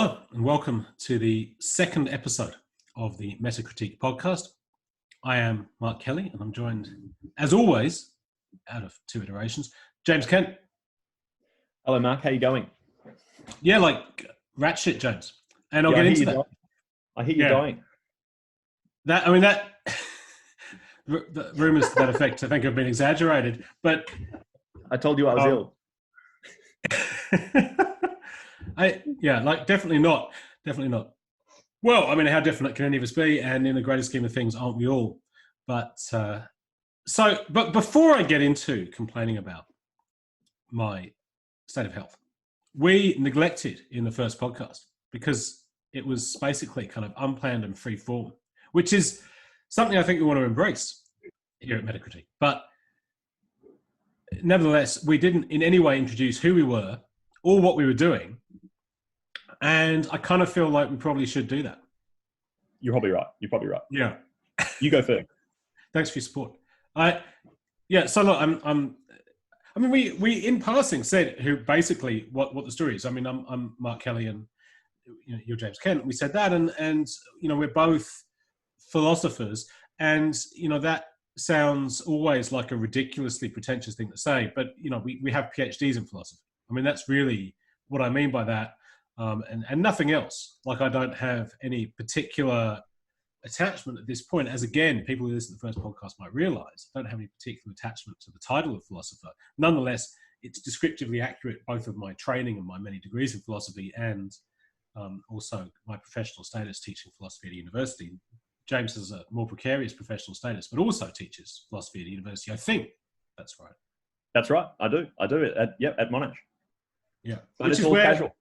Hello and welcome to the second episode of the Metacritique podcast. I am Mark Kelly and I'm joined, as always, out of two iterations, James Kent. Hello, Mark. How you going? Yeah, like rat shit, James. And I'll get into that. I hear you dying. The rumours to that effect, I think, have been exaggerated. But I told you I was ill. Definitely not. Well, I mean, how definite can any of us be? And in the greater scheme of things, aren't we all? But before I get into complaining about my state of health, we neglected in the first podcast because it was basically kind of unplanned and free form, which is something I think we want to embrace here at Metacritique. But nevertheless, we didn't in any way introduce who we were or what we were doing. And I kind of feel like we probably should do that. You're probably right. Yeah. You go first. Thanks for your support. So look, we in passing said who basically what the story is. I mean, I'm Mark Kelly and you're James Kent. We said that and we're both philosophers, and that sounds always like a ridiculously pretentious thing to say, but we have PhDs in philosophy. I mean, that's really what I mean by that. And nothing else. Like, I don't have any particular attachment at this point, as again, people who listen to the first podcast might realize, I don't have any particular attachment to the title of philosopher. Nonetheless, it's descriptively accurate, both of my training and my many degrees in philosophy and also my professional status teaching philosophy at a university. James has a more precarious professional status, but also teaches philosophy at a university. I think that's right. That's right. I do it at Monash. Yeah. But which is all casual.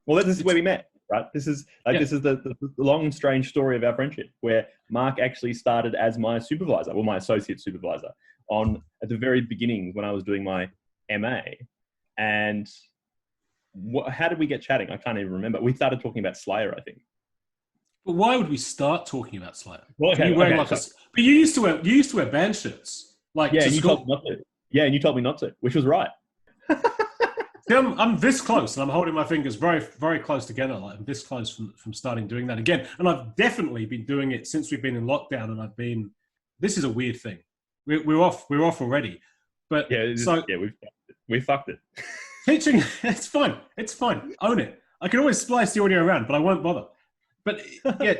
Well, this is where we met, right? This is the long, strange story of our friendship, where Mark actually started as my supervisor, my associate supervisor, at the very beginning when I was doing my MA. And how did we get chatting? I can't even remember. We started talking about Slayer, I think. But why would we start talking about Slayer? Well, but you used to wear band shirts, like yeah, to and you school. told me not to. Yeah, and you told me not to, which was right. I'm this close, and I'm holding my fingers very, very close together. Like, I'm this close from starting doing that again. And I've definitely been doing it since we've been in lockdown. And this is a weird thing. We're off already. But we fucked it. Teaching, it's fine. Own it. I can always splice the audio around, but I won't bother. But yeah,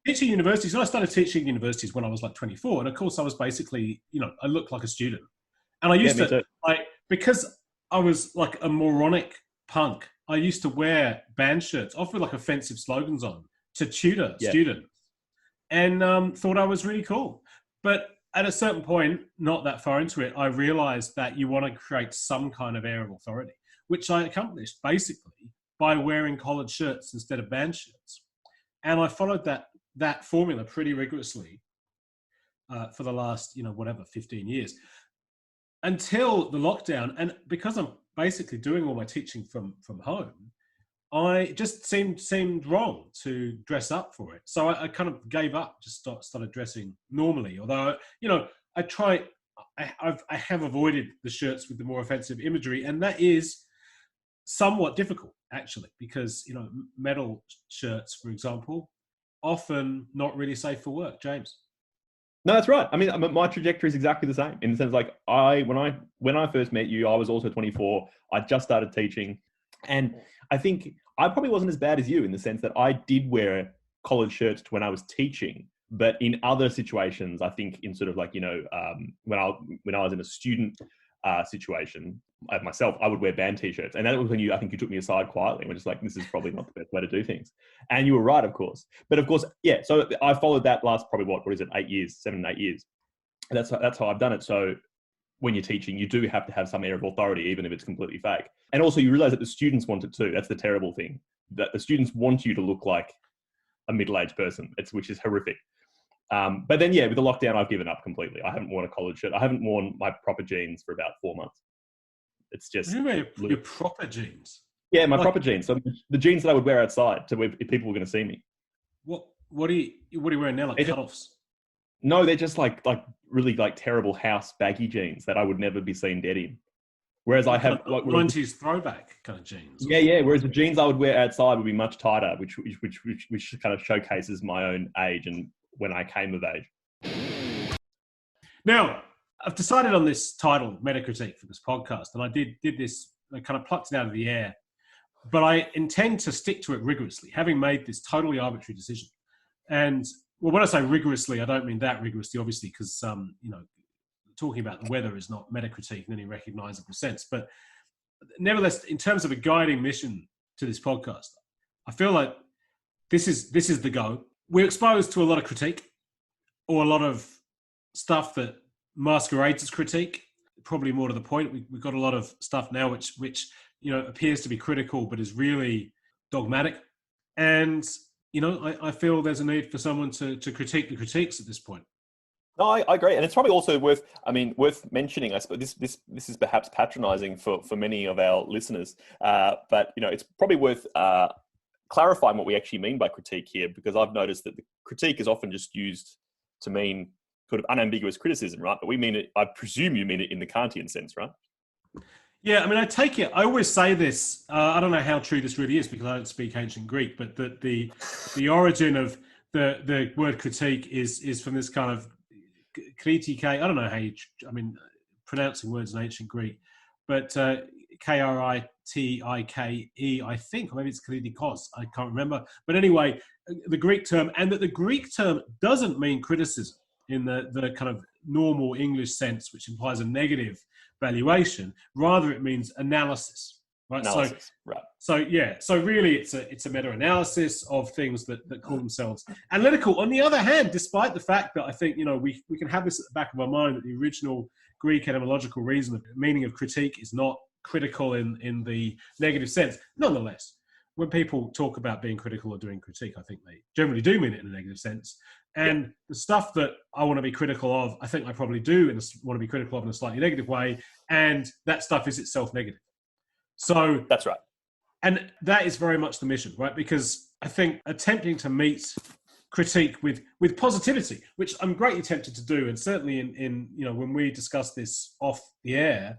teaching universities. And I started teaching universities when I was like 24, and of course I was basically, I looked like a student, and I used to because I was like a moronic punk. I used to wear band shirts, often like offensive slogans on, to tutor students, and thought I was really cool. But at a certain point, not that far into it, I realized that you want to create some kind of air of authority, which I accomplished basically by wearing collared shirts instead of band shirts. And I followed that formula pretty rigorously for the last, 15 years. Until the lockdown, and because I'm basically doing all my teaching from home, I just seemed wrong to dress up for it. So I kind of gave up, just started dressing normally. Although, I have avoided the shirts with the more offensive imagery, and that is somewhat difficult, actually, because, metal shirts, for example, often not really safe for work. James? No, that's right. I mean, my trajectory is exactly the same, in the sense, like, when I first met you, I was also 24. I just started teaching, and I think I probably wasn't as bad as you, in the sense that I did wear collared shirts when I was teaching, but in other situations, I think in sort of like, when I was in a student situation myself, I would wear band t-shirts, and that was when I think you took me aside quietly and were just like, this is probably not the best way to do things. And you were right, of course. But of course, yeah, so I followed that last probably what is it, 7 8 years. And that's how I've done it. So when you're teaching, you do have to have some air of authority, even if it's completely fake. And also you realize that the students want it too. That's the terrible thing, that the students want you to look like a middle-aged person, which is horrific. But then, with the lockdown, I've given up completely. I haven't worn a collared shirt. I haven't worn my proper jeans for about 4 months. It's just... You mean your proper jeans? Yeah, my proper jeans. So the jeans that I would wear outside if people were going to see me. What are you wearing now? Like cut-offs? No, they're just like really like terrible house baggy jeans that I would never be seen dead in. Whereas I have like 90s throwback kind of jeans. Yeah. Whereas the jeans I would wear outside would be much tighter, which kind of showcases my own age and when I came of age. Now, I've decided on this title, Metacritique, for this podcast, and I did this, I kind of plucked it out of the air, but I intend to stick to it rigorously, having made this totally arbitrary decision. And well, when I say rigorously, I don't mean that rigorously, obviously, because talking about the weather is not Metacritique in any recognizable sense. But nevertheless, in terms of a guiding mission to this podcast, I feel like this is the go. We're exposed to a lot of critique, or a lot of stuff that masquerades as critique. Probably more to the point, we've got a lot of stuff now which appears to be critical but is really dogmatic. And I feel there's a need for someone to critique the critiques at this point. No, I agree, and it's probably also worth mentioning. I suppose this is perhaps patronising for many of our listeners, but it's probably worth clarifying what we actually mean by critique here, because I've noticed that the critique is often just used to mean sort of unambiguous criticism, right? But we mean it. I presume you mean it in the Kantian sense, right? Yeah, I mean, I take it. I always say this. I don't know how true this really is because I don't speak ancient Greek, but that the origin of the word critique is from this kind of kritike. I don't know how pronouncing words in ancient Greek, but Kritike, I think, or maybe it's kritikos. I can't remember. But anyway, the Greek term, and that the Greek term doesn't mean criticism in the kind of normal English sense, which implies a negative valuation. Rather, it means analysis, right? Analysis, right. So really, it's a meta-analysis of things that call themselves analytical. On the other hand, despite the fact that I think we can have this at the back of our mind that the original Greek etymological reason of meaning of critique is not critical in the negative sense. Nonetheless, when people talk about being critical or doing critique, I think they generally do mean it in a negative sense. And the stuff that I want to be critical of, I think I probably do want to be critical of in a slightly negative way. And that stuff is itself negative. So that's right. And that is very much the mission, right? Because I think attempting to meet critique with positivity, which I'm greatly tempted to do, and certainly in when we discuss this off the air,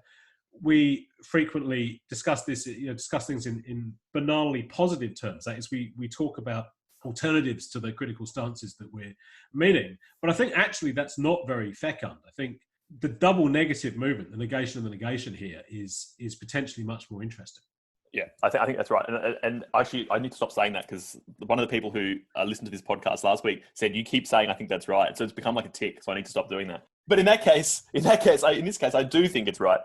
we frequently discuss this, discuss things in banally positive terms. That is, we talk about alternatives to the critical stances that we're meeting. But I think actually that's not very fecund. I think the double negative movement, the negation of the negation here, is potentially much more interesting. Yeah, I think that's right. And actually, I need to stop saying that, because one of the people who listened to this podcast last week said, "You keep saying I think that's right." So it's become like a tick. So I need to stop doing that. But in this case, I do think it's right,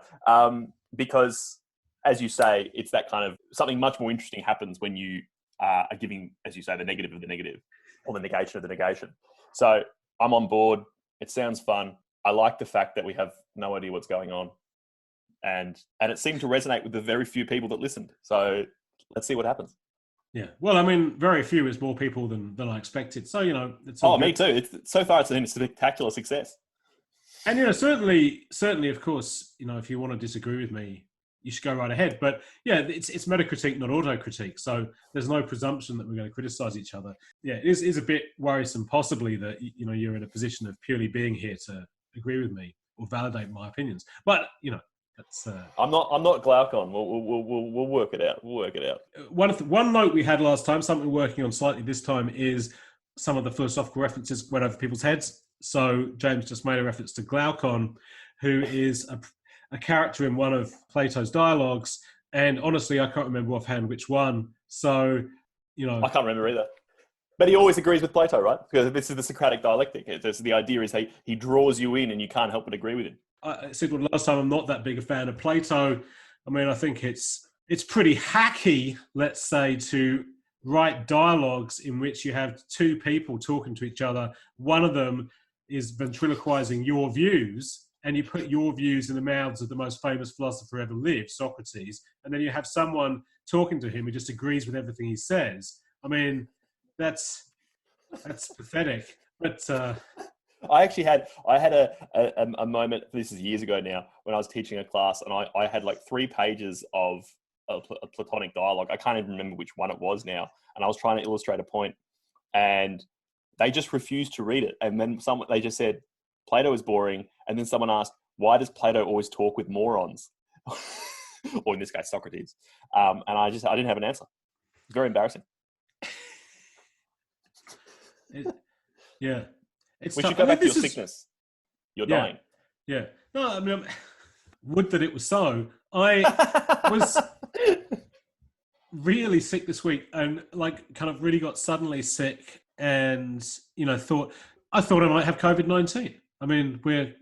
because, as you say, it's that kind of something much more interesting happens when you are giving, as you say, the negative of the negative, or the negation of the negation. So I'm on board. It sounds fun. I like the fact that we have no idea what's going on. And it seemed to resonate with the very few people that listened. So let's see what happens. Yeah. Well, I mean, very few is more people than I expected. So, it's all me too. So far, it's been a spectacular success. And, certainly, of course, if you want to disagree with me, you should go right ahead. But yeah, it's metacritique, not autocritique. So there's no presumption that we're going to criticize each other. Yeah, it is a bit worrisome, possibly, that, you're in a position of purely being here to agree with me or validate my opinions. But, that's, I'm not Glaucon. We'll work it out. We'll work it out. One note we had last time, something we're working on slightly this time, is some of the philosophical references went over people's heads. So James just made a reference to Glaucon, who is a character in one of Plato's dialogues, and honestly, I can't remember offhand which one. So, I can't remember either. But he always agrees with Plato, right? Because this is the Socratic dialectic. The idea is he draws you in, and you can't help but agree with him. I said last time, I'm not that big a fan of Plato. I mean, I think it's pretty hacky, let's say, to write dialogues in which you have two people talking to each other. One of them is ventriloquizing your views, and you put your views in the mouths of the most famous philosopher ever lived, Socrates, and then you have someone talking to him who just agrees with everything he says. I mean, that's pathetic. But I had a moment, this is years ago now, when I was teaching a class, and I had like 3 pages of a Platonic dialogue. I can't even remember which one it was now. And I was trying to illustrate a point, and they just refused to read it. And then they just said, Plato is boring. And then someone asked, why does Plato always talk with morons? or in this case, Socrates. And I didn't have an answer. Very embarrassing. Yeah. We should go back to your sickness. You're dying. Yeah. No, I mean, would that it was so. I was really sick this week and like kind of really got suddenly sick and, you know, I thought I might have COVID-19. I mean, we're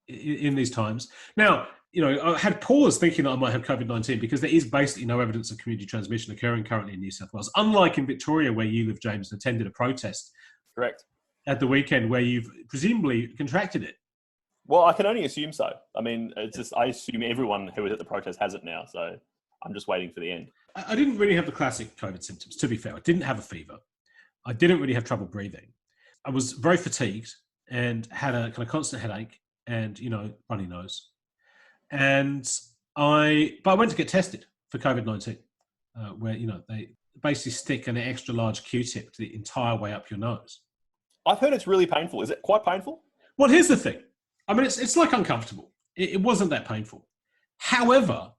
in these times. Now, you know, I had pause thinking that I might have COVID-19 because there is basically no evidence of community transmission occurring currently in New South Wales, unlike in Victoria where you live, James, and attended a protest. Correct. At the weekend where you've presumably contracted it. Well, I can only assume so. I mean, I assume everyone who was at the protest has it now, so I'm just waiting for the end. I didn't really have the classic COVID symptoms, to be fair. I didn't have a fever. I didn't really have trouble breathing. I was very fatigued and had a kind of constant headache and, you know, runny nose. But I went to get tested for COVID-19, where, you know, they basically stick an extra large Q-tip to the entire way up your nose. I've heard it's really painful. Is it quite painful? Well, here's the thing. I mean, it's like uncomfortable. It wasn't that painful. However,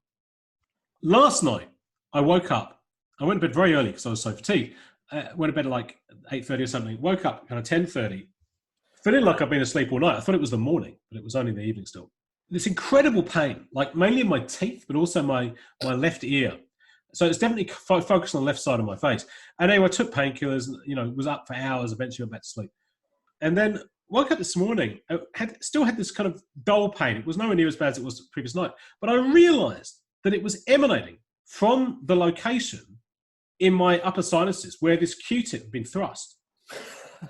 last night I woke up. I went to bed very early because I was so fatigued. Went to bed at like 8:30 or something. Woke up kind of 10:30. Feeling like I've been asleep all night. I thought it was the morning, but it was only the evening still. This incredible pain, like mainly in my teeth, but also my left ear. So it's definitely focused on the left side of my face. And anyway, I took painkillers and, you know, was up for hours, eventually went back to sleep. And then woke up this morning, still had this kind of dull pain. It was nowhere near as bad as it was the previous night. But I realized that it was emanating from the location in my upper sinuses where this Q-tip had been thrust.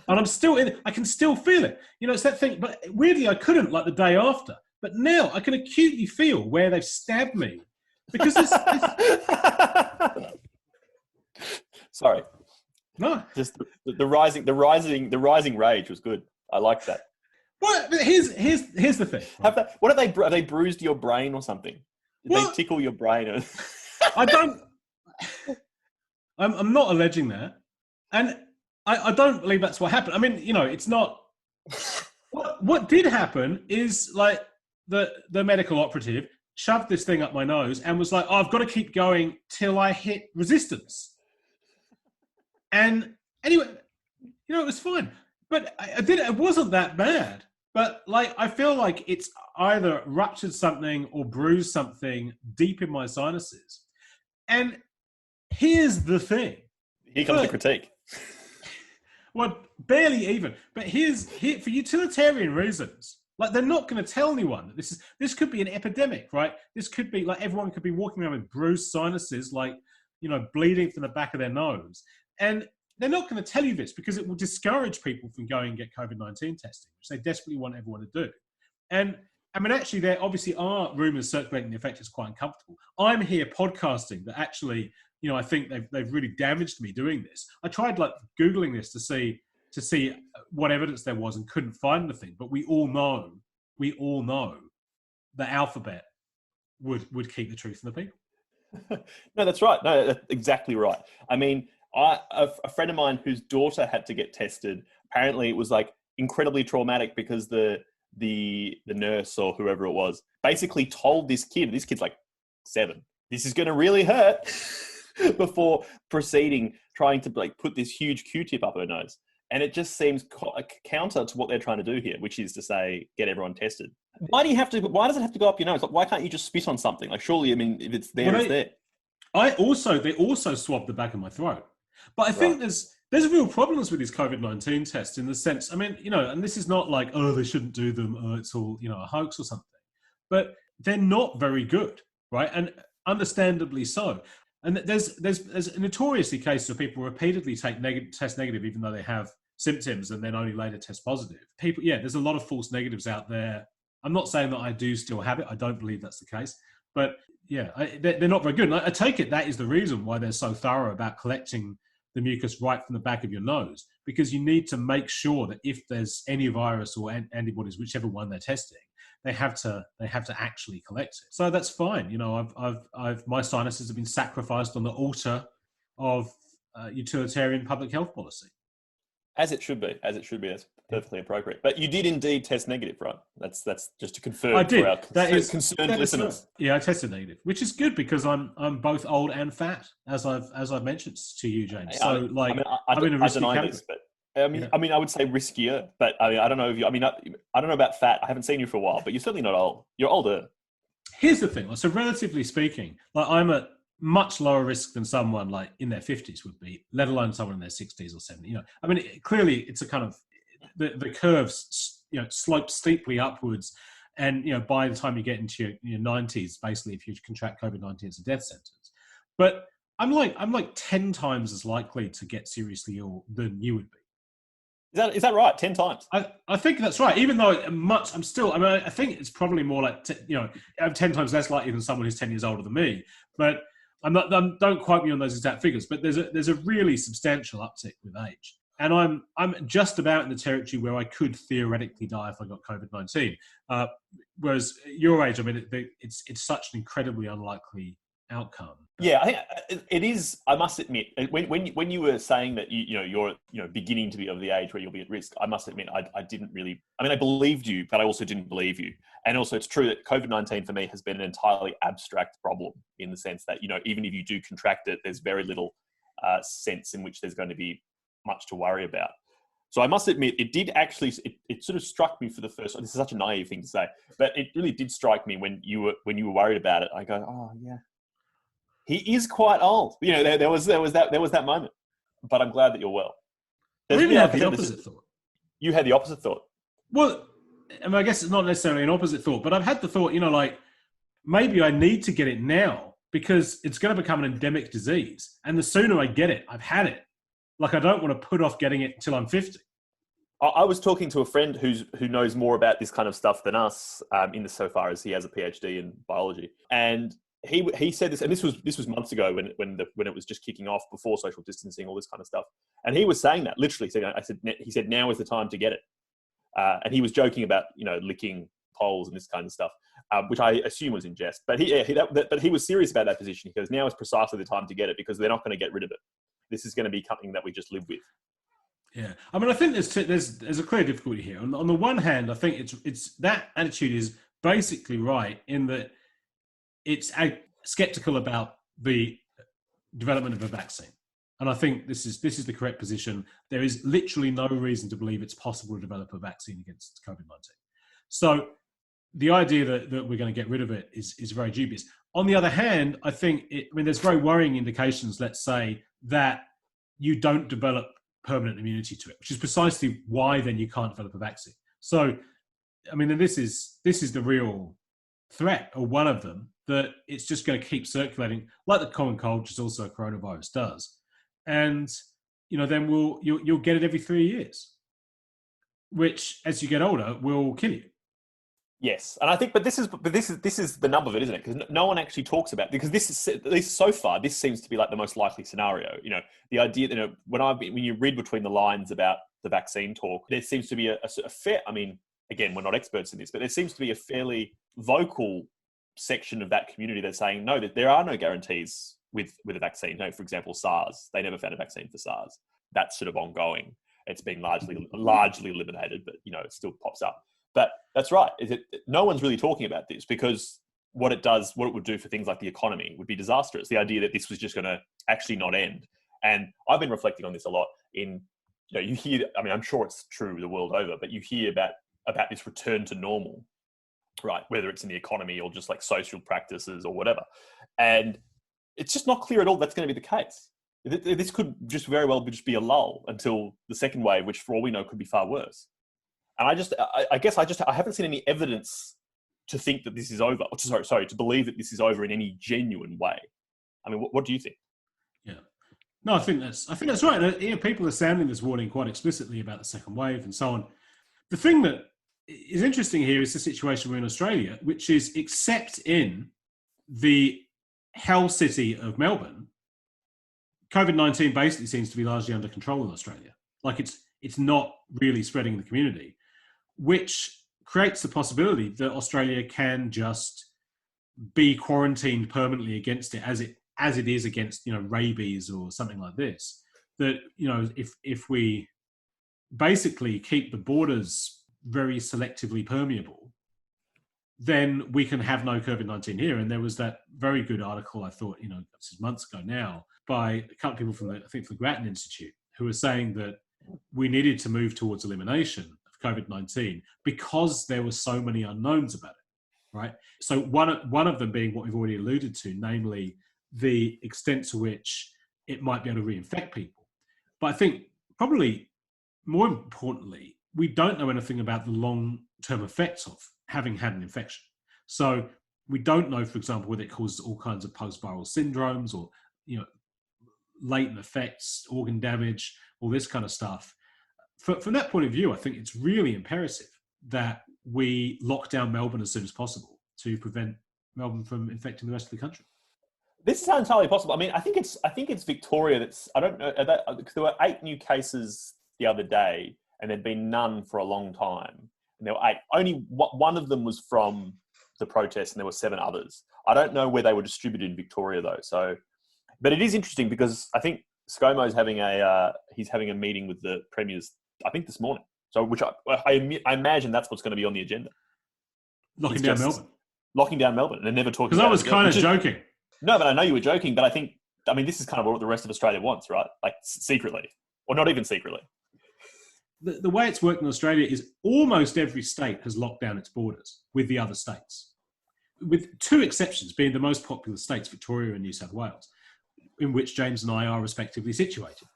And I can still feel it. You know, it's that thing. But weirdly, I couldn't like the day after. But now I can acutely feel where they've stabbed me. Because it's Sorry. No. Just the rising rage was good. I like that. Well, here's the thing. Right? Have they bruised your brain or something? Did they tickle your brain? I don't. I'm not alleging that, and I don't believe that's what happened. I mean, you know, it's not. What did happen is like the medical operative shoved this thing up my nose and was like, oh, I've got to keep going till I hit resistance. And anyway, you know, it was fine. But it wasn't that bad. But like, I feel like it's either ruptured something or bruised something deep in my sinuses. And here's the thing. Here comes the critique. Well, barely even. But here for utilitarian reasons. Like, they're not going to tell anyone that this could be an epidemic, right? This could be like everyone could be walking around with bruised sinuses, like, you know, bleeding from the back of their nose. And they're not going to tell you this because it will discourage people from going and get COVID-19 testing, which they desperately want everyone to do. And I mean, actually, there obviously are rumors circulating the effect is quite uncomfortable. I'm here podcasting that actually, you know, I think they've really damaged me doing this. I tried like Googling this to see what evidence there was and couldn't find anything. But we all know the alphabet would keep the truth from the people. No, that's right. No, that's exactly right. I mean, a friend of mine whose daughter had to get tested, apparently it was like incredibly traumatic because the nurse or whoever it was basically told this kid's like 7, this is going to really hurt before proceeding, trying to like put this huge Q-tip up her nose. And it just seems counter to what they're trying to do here, which is to say, get everyone tested. Why does it have to go up your nose? Like, why can't you just spit on something? Like, surely, I mean, if it's there, it's there. They also swabbed the back of my throat. But I think there's real problems with these COVID-19 tests in the sense, I mean, you know, and this is not like, oh, they shouldn't do them, oh, it's all, you know, a hoax or something. But they're not very good, right? And understandably so. And there's notoriously cases of people repeatedly test negative even though they have symptoms and then only later test positive. There's a lot of false negatives out there. I'm not saying that I do still have it. I don't believe that's the case. But yeah, they're not very good. And I take it that is the reason why they're so thorough about collecting the mucus right from the back of your nose, because you need to make sure that if there's any virus or antibodies, whichever one they're testing, they have to actually collect it. So that's fine. You know, my sinuses have been sacrificed on the altar of utilitarian public health policy. As it should be. As it should be. That's perfectly appropriate. But you did indeed test negative, right? That's just to confirm I for did. our That is concerned that is right. listeners. Yeah, I tested negative, which is good because I'm both old and fat, as I've mentioned to you, James. So I'm in a risky deny category. this, but I would say riskier. But I don't know if you. I don't know about fat. I haven't seen you for a while, but you're certainly not old. You're older. Here's the thing. So relatively speaking, like I'm at much lower risk than someone like in their 50s would be, let alone someone in their 60s or 70s. I mean, clearly it's a kind of the curves, slope steeply upwards, and by the time you get into your 90s, basically, if you contract COVID-19, it's a death sentence. But I'm like 10 times as likely to get seriously ill than you would be. Is that right? 10 times? I think that's right. Even though I think it's probably more like, I'm 10 times less likely than someone who's 10 years older than me. But don't quote me on those exact figures, but there's a really substantial uptick with age. And I'm just about in the territory where I could theoretically die if I got COVID-19. Whereas your age, I mean, it's such an incredibly unlikely outcome. Yeah, I think it is. I must admit, when you were saying that you're beginning to be of the age where you'll be at risk, I must admit I didn't really. I mean, I believed you, but I also didn't believe you. And also, it's true that COVID-19 for me has been an entirely abstract problem in the sense that even if you do contract it, there's very little sense in which there's going to be much to worry about. So I must admit, it did actually. It sort of struck me for the first. This is such a naive thing to say, but it really did strike me when you were worried about it. I go, oh yeah. He is quite old. There was that moment. But I'm glad that you're well. I really had the opposite thought. You had the opposite thought. Well, I mean, I guess it's not necessarily an opposite thought, but I've had the thought, maybe I need to get it now because it's going to become an endemic disease. And the sooner I get it, I've had it. Like, I don't want to put off getting it until I'm 50. I was talking to a friend who knows more about this kind of stuff than us, insofar as he has a PhD in biology. And he said this, and this was months ago when it was just kicking off before social distancing, all this kind of stuff. And he was saying that literally. He said now is the time to get it. And he was joking about licking poles and this kind of stuff, which I assume was in jest. But he was serious about that position. He goes, now is precisely the time to get it because they're not going to get rid of it. This is going to be something that we just live with. Yeah, I mean, I think there's a clear difficulty here. On the one hand, I think it's that attitude is basically right in that it's skeptical about the development of a vaccine, and I think this is the correct position. There is literally no reason to believe it's possible to develop a vaccine against COVID-19. So the idea that we're going to get rid of it is very dubious. On the other hand, I think there's very worrying indications, let's say, that you don't develop permanent immunity to it, which is precisely why then you can't develop a vaccine. So, I mean, this is the real threat, or one of them, that it's just going to keep circulating like the common cold, which is also a coronavirus does. And, then you'll get it every 3 years, which as you get older will kill you. Yes, and I think, but this is the nub of it, isn't it? Because no one actually talks about, because this is, at least so far, this seems to be like the most likely scenario. The idea, when you read between the lines about the vaccine talk, there seems to be a fair. I mean, again, we're not experts in this, but there seems to be a fairly vocal section of that community that's saying no, that there are no guarantees with a vaccine. For example, SARS, they never found a vaccine for SARS. That's sort of ongoing. It's been largely eliminated, but it still pops up. But that's right. No one's really talking about this because what it would do for things like the economy would be disastrous. The idea that this was just going to actually not end. And I've been reflecting on this a lot you hear, I mean, I'm sure it's true the world over, but you hear about this return to normal, right? Whether it's in the economy or just like social practices or whatever. And it's just not clear at all that's going to be the case. This could just very well just be a lull until the second wave, which for all we know could be far worse. And I haven't seen any evidence to think that this is over. To believe that this is over in any genuine way. I mean, what do you think? Yeah, no, I think that's right. People are sounding this warning quite explicitly about the second wave and so on. The thing that is interesting here is the situation we're in Australia, which is, except in the hell city of Melbourne, COVID-19 basically seems to be largely under control in Australia. Like it's not really spreading in the community, which creates the possibility that Australia can just be quarantined permanently against it, as it is against rabies or something like this. That if we basically keep the borders very selectively permeable, then we can have no COVID-19 here. And there was that very good article, I thought, this is months ago now, by a couple of people from the Grattan Institute, who were saying that we needed to move towards elimination of COVID-19 because there were so many unknowns about it, right? So one of them being what we've already alluded to, namely the extent to which it might be able to reinfect people. But I think probably more importantly, we don't know anything about the long-term effects of having had an infection. So we don't know, for example, whether it causes all kinds of post-viral syndromes or, latent effects, organ damage, all this kind of stuff. From that point of view, I think it's really imperative that we lock down Melbourne as soon as possible to prevent Melbourne from infecting the rest of the country. This is entirely possible. I mean, I think it's Victoria that's, I don't know, because there were 8 new cases the other day and there'd been none for a long time. And there were 8. Only one of them was from the protest and there were 7 others. I don't know where they were distributed in Victoria though. So, but it is interesting because I think ScoMo's having he's having a meeting with the premiers, I think this morning. So, which I imagine that's what's going to be on the agenda. Locking down Melbourne. And never talking about it. Because I was kind of joking. No, but I know you were joking, but this is kind of what the rest of Australia wants, right? Like secretly, or not even secretly. The way it's worked in Australia is almost every state has locked down its borders with the other states, with 2 exceptions being the most popular states, Victoria and New South Wales, in which James and I are respectively situated.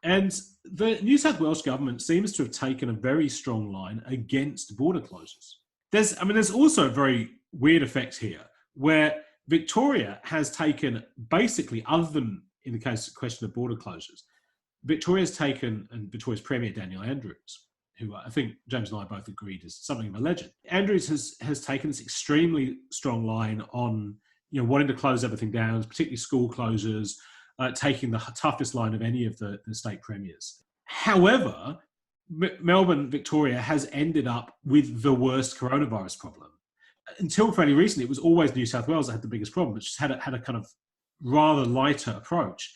And the New South Wales government seems to have taken a very strong line against border closures. There's also a very weird effect here where Victoria has taken basically, other than in the question of border closures, Victoria's taken, and Victoria's Premier Daniel Andrews, who I think James and I both agreed is something of a legend. Andrews has taken this extremely strong line on, wanting to close everything down, particularly school closures, taking the toughest line of any of the state premiers. However, Melbourne, Victoria has ended up with the worst coronavirus problem. Until fairly recently, it was always New South Wales that had the biggest problem, which had a kind of rather lighter approach.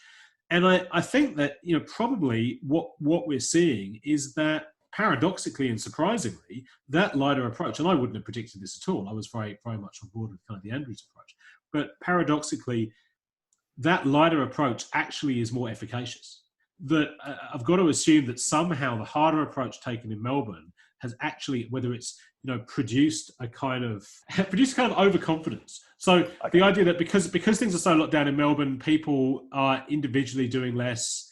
And I think that, probably what we're seeing is that paradoxically and surprisingly, that lighter approach, and I wouldn't have predicted this at all, I was very, very much on board with kind of the Andrews approach, but paradoxically, that lighter approach actually is more efficacious. That I've got to assume that somehow the harder approach taken in Melbourne has actually, whether it's produced a kind of overconfidence. So the idea that because things are so locked down in Melbourne, people are individually doing less.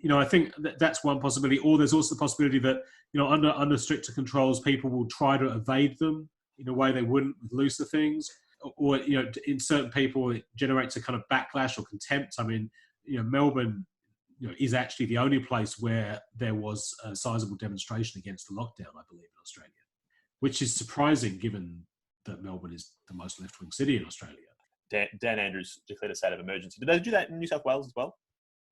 I think that's one possibility. Or there's also the possibility that under stricter controls, people will try to evade them in a way they wouldn't with looser things. Or in certain people, it generates a kind of backlash or contempt. I mean, Melbourne, is actually the only place where there was a sizable demonstration against the lockdown, I believe, in Australia, which is surprising given that Melbourne is the most left-wing city in Australia. Dan Andrews declared a state of emergency. Did they do that in New South Wales as well?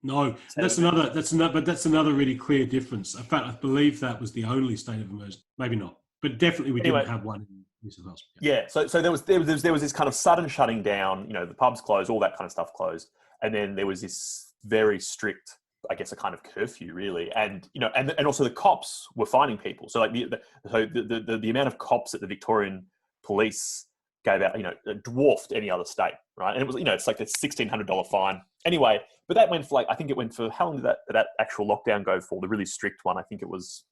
No, that's another really clear difference. In fact, I believe that was the only state of emergency. Maybe not, but definitely we didn't have one in New South Wales. Yeah. So there was this kind of sudden shutting down. The pubs closed, all that kind of stuff closed, and then there was this very strict, I guess, a kind of curfew, really, and and also the cops were finding people. So like the amount of cops that the Victorian police gave out, dwarfed any other state, right? And it was, it's like a $1,600 fine. Anyway, but that went for I think it went for, how long did that actual lockdown go for? The really strict one, I think it was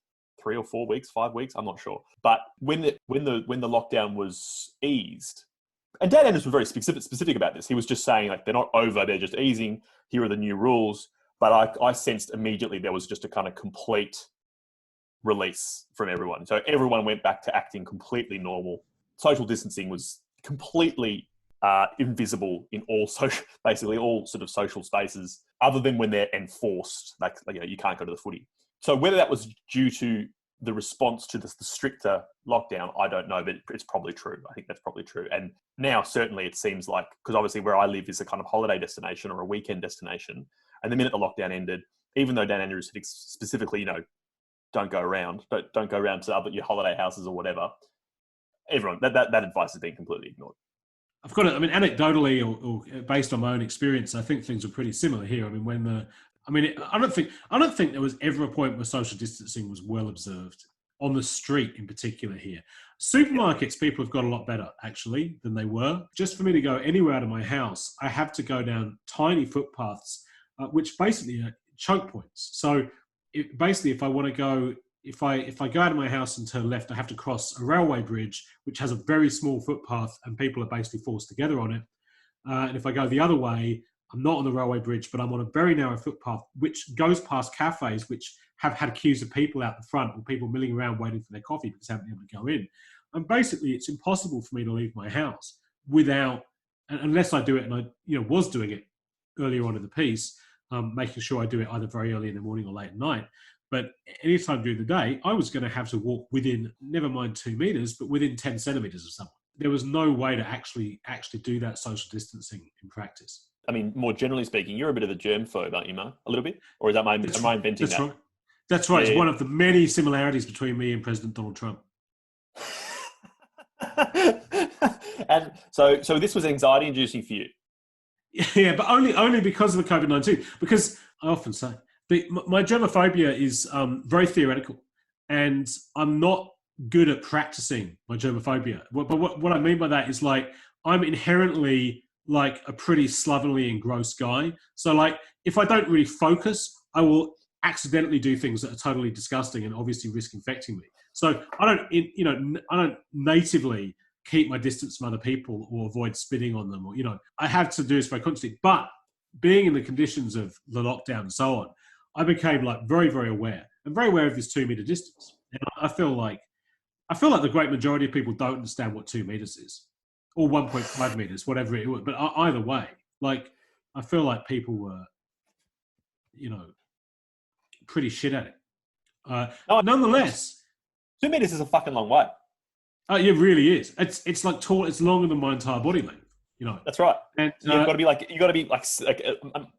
3 or 4 weeks, 5 weeks, I'm not sure. But when the lockdown was eased, and Dan Andrews was very specific about this. He was just saying, like, they're not over, they're just easing. Here are the new rules. But I sensed immediately there was just a kind of complete release from everyone. So everyone went back to acting completely normal. Social distancing was completely invisible in basically all sort of social spaces, other than when they're enforced. Like you can't go to the footy. So whether that was due to the response to the stricter lockdown, I don't know, but it's probably true. I think that's probably true. And now certainly it seems like, because obviously where I live is a kind of holiday destination or a weekend destination. And the minute the lockdown ended, even though Dan Andrews said specifically, don't go around to your holiday houses or whatever, everyone, that advice has been completely ignored. I've got it. I mean, anecdotally or based on my own experience, I think things were pretty similar here. I mean, when I mean, I don't think there was ever a point where social distancing was well observed on the street, in particular here. Supermarkets, people have got a lot better actually than they were. Just for me to go anywhere out of my house, I have to go down tiny footpaths, which basically are choke points. So, basically, if I want to go, if I go out of my house and turn left, I have to cross a railway bridge, which has a very small footpath, and people are basically forced together on it. And if I go the other way, I'm not on the railway bridge, but I'm on a very narrow footpath, which goes past cafes, which have had queues of people out the front or people milling around waiting for their coffee because they haven't been able to go in. And basically, it's impossible for me to leave my house without, unless I do it, and I was doing it earlier on in the piece, making sure I do it either very early in the morning or late at night. But anytime during the day, I was going to have to walk within, never mind 2 meters, but within 10 centimeters of someone. There was no way to actually do that social distancing in practice. I mean, more generally speaking, you're a bit of a germphobe, aren't you, Mo? A little bit? Or is that am I inventing that? Right. That's right. Yeah. It's one of the many similarities between me and President Donald Trump. And so this was anxiety inducing for you? Yeah, but only because of the COVID-19. Because I often say, my germophobia is very theoretical, and I'm not good at practicing my germophobia. But what I mean by that is, like, I'm inherently like a pretty slovenly and gross guy. So, like, if I don't really focus, I will accidentally do things that are totally disgusting and obviously risk infecting me. So I don't natively keep my distance from other people or avoid spitting on them, or I have to do this very consciously. But being in the conditions of the lockdown and so on, I became like very, very aware of this 2 meter distance. And I feel like the great majority of people don't understand what 2 meters is, or 1.5 meters, whatever it was. But either way, like, I feel like people were, pretty shit at it. Nonetheless, 2 meters is a fucking long way. It really is. It's like tall. It's longer than my entire body length. That's right. And you've got to be like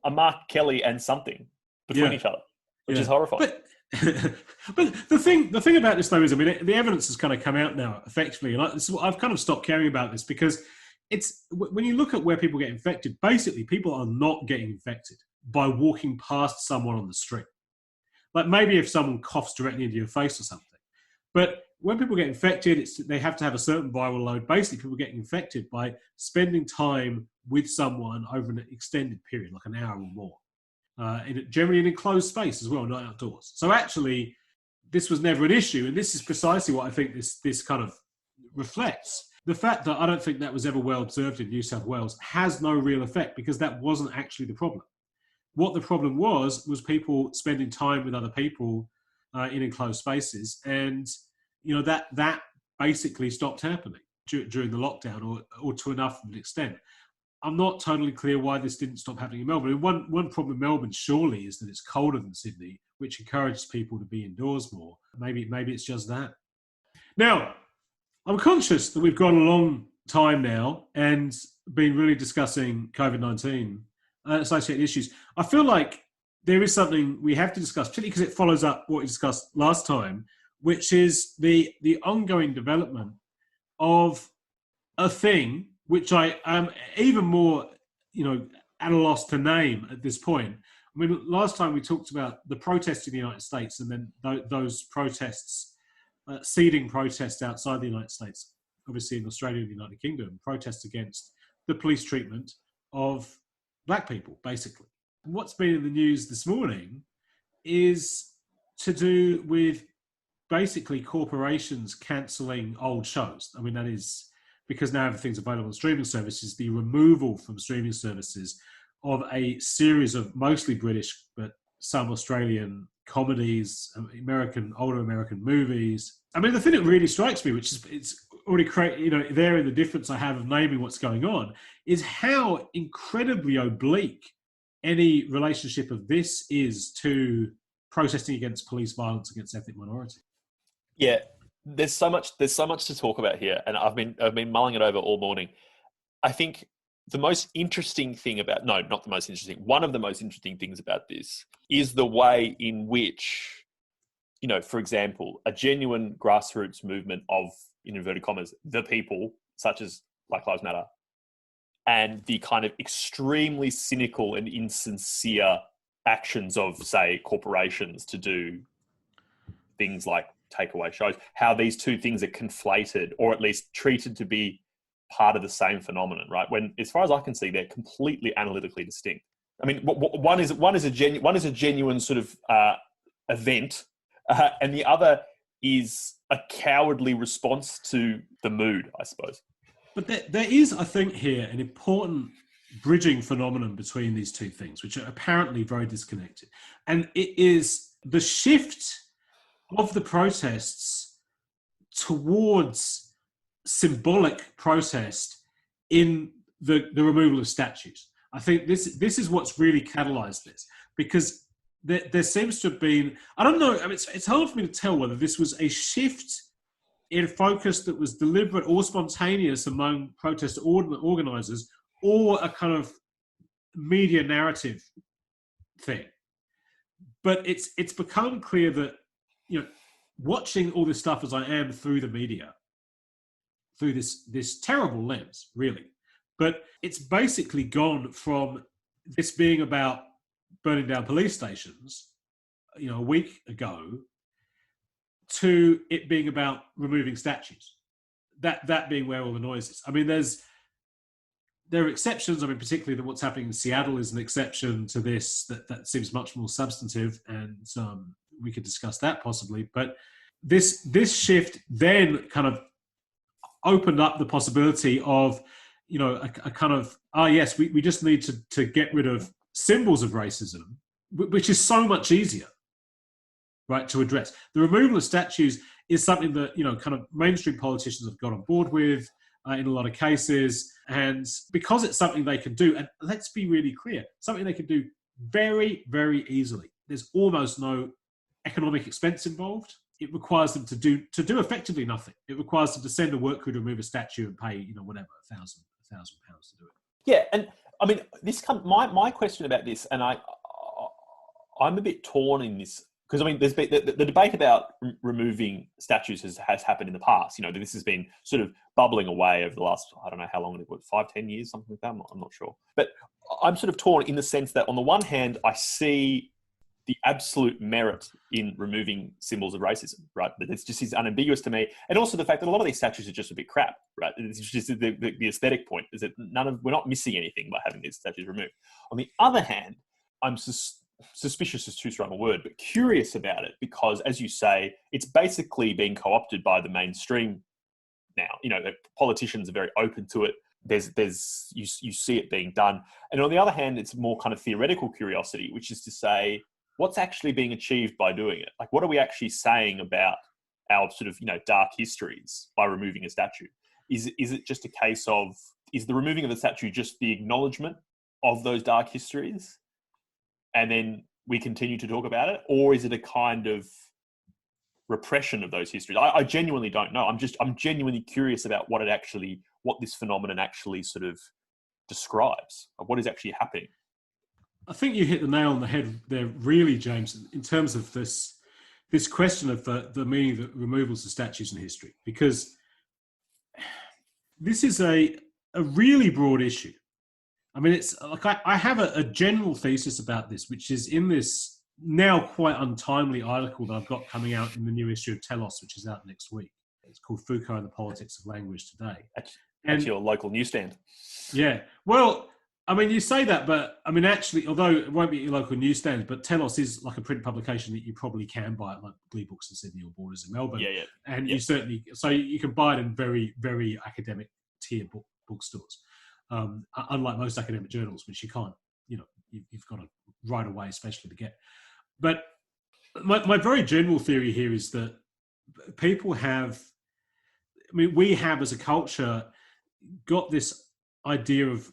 a Mark Kelly and something between each other, which is horrifying. But the thing about this though is, I mean, the evidence has kind of come out now effectively, and I've kind of stopped caring about this, because it's, when you look at where people get infected, basically people are not getting infected by walking past someone on the street. Like, maybe if someone coughs directly into your face or something. But when people get infected, they have to have a certain viral load. Basically, people get infected by spending time with someone over an extended period, like an hour or more. Generally in an enclosed space as well, not outdoors. So actually, this was never an issue. And this is precisely what I think this kind of reflects. The fact that I don't think that was ever well observed in New South Wales has no real effect, because that wasn't actually the problem. What the problem was people spending time with other people in enclosed spaces, and that basically stopped happening during the lockdown, or to enough of an extent. I'm not totally clear why this didn't stop happening in Melbourne. One problem in Melbourne surely is that it's colder than Sydney, which encourages people to be indoors more. Maybe it's just that. Now, I'm conscious that we've gone a long time now and been really discussing COVID-19 associated issues. I feel like there is something we have to discuss, particularly because it follows up what we discussed last time, which is the ongoing development of a thing which I am even more, at a loss to name at this point. I mean, last time we talked about the protests in the United States, and then those protests, seeding protests outside the United States, obviously in Australia and the United Kingdom, protests against the police treatment of black people, basically. What's been in the news this morning is to do with basically corporations cancelling old shows. I mean, that is because now everything's available on streaming services, the removal from streaming services of a series of mostly British, but some Australian comedies, older American movies. I mean, the thing that really strikes me, which is, it's already there in the difference I have of naming what's going on, is how incredibly oblique any relationship of this is to protesting against police violence against ethnic minorities. Yeah, there's so much to talk about here, and I've been mulling it over all morning. I think the most interesting thing one of the most interesting things about this is the way in which, for example, a genuine grassroots movement of, in inverted commas, the people, such as Black Lives Matter, and the kind of extremely cynical and insincere actions of, say, corporations to do things like takeaway shows, how these two things are conflated or at least treated to be part of the same phenomenon, right? When, as far as I can see, they're completely analytically distinct. I mean, one is a genuine sort of event, and the other is a cowardly response to the mood, I suppose. But there is, I think, here an important bridging phenomenon between these two things, which are apparently very disconnected. And it is the shift of the protests towards symbolic protest in the removal of statues. I think this is what's really catalyzed this, because there seems to have been, I don't know, I mean, it's hard for me to tell whether this was a shift in focus that was deliberate or spontaneous among protest organizers, or a kind of media narrative thing. But it's become clear that, you know, watching all this stuff as I am through the media, through this terrible lens, really. But it's basically gone from this being about burning down police stations, you know, a week ago, to it being about removing statues. That being where all the noise is. I mean, there are exceptions. I mean, particularly what's happening in Seattle is an exception to this that seems much more substantive, and we could discuss that possibly. But this shift then kind of opened up the possibility of, you know, a kind of, yes, we just need to get rid of symbols of racism, which is so much easier, right, to address. The removal of statues is something that, you know, kind of mainstream politicians have got on board with in a lot of cases. And because it's something they can do, and let's be really clear, something they can do very, very easily. There's almost no economic expense involved. It requires them to do effectively nothing. It requires them to send a work crew to remove a statue and pay, you know, whatever, £1,000 to do it. Yeah, and I mean, my question about this, and I'm a bit torn in this, because I mean, there's been the debate about removing statues has happened in the past. You know, this has been sort of bubbling away over the last, I don't know how long, 5-10 years, something like that. I'm not sure, but I'm sort of torn in the sense that on the one hand, I see the absolute merit in removing symbols of racism, right? But it's just is unambiguous to me, and also the fact that a lot of these statues are just a bit crap, right? It's just the aesthetic point is that we're not missing anything by having these statues removed. On the other hand, I'm suspicious is too strong a word, but curious about it, because as you say, it's basically being co-opted by the mainstream now. You know, politicians are very open to it. You see it being done, and on the other hand, it's more kind of theoretical curiosity, which is to say, what's actually being achieved by doing it? Like, what are we actually saying about our sort of, you know, dark histories by removing a statue? Is it just a case of, is the removing of the statue just the acknowledgement of those dark histories, and then we continue to talk about it? Or is it a kind of repression of those histories? I genuinely don't know. I'm genuinely curious about what this phenomenon actually sort of describes, of what is actually happening. I think you hit the nail on the head there, really, James, in terms of this question of the meaning of removals of statues in history, because this is a really broad issue. I mean, it's like I have a general thesis about this, which is in this now quite untimely article that I've got coming out in the new issue of Telos, which is out next week. It's called Foucault and the Politics of Language Today. That's your local newsstand. Yeah. Well, I mean, you say that, but I mean, actually, although it won't be at your local newsstand, but Telos is like a print publication that you probably can buy at like Glee Books in Sydney or Borders in Melbourne. Yeah. And you certainly, so you can buy it in very, very academic tier bookstores. Unlike most academic journals, which you can't, you know, you've got to right away, especially to get. But my very general theory here is that people have, I mean, we have as a culture got this idea of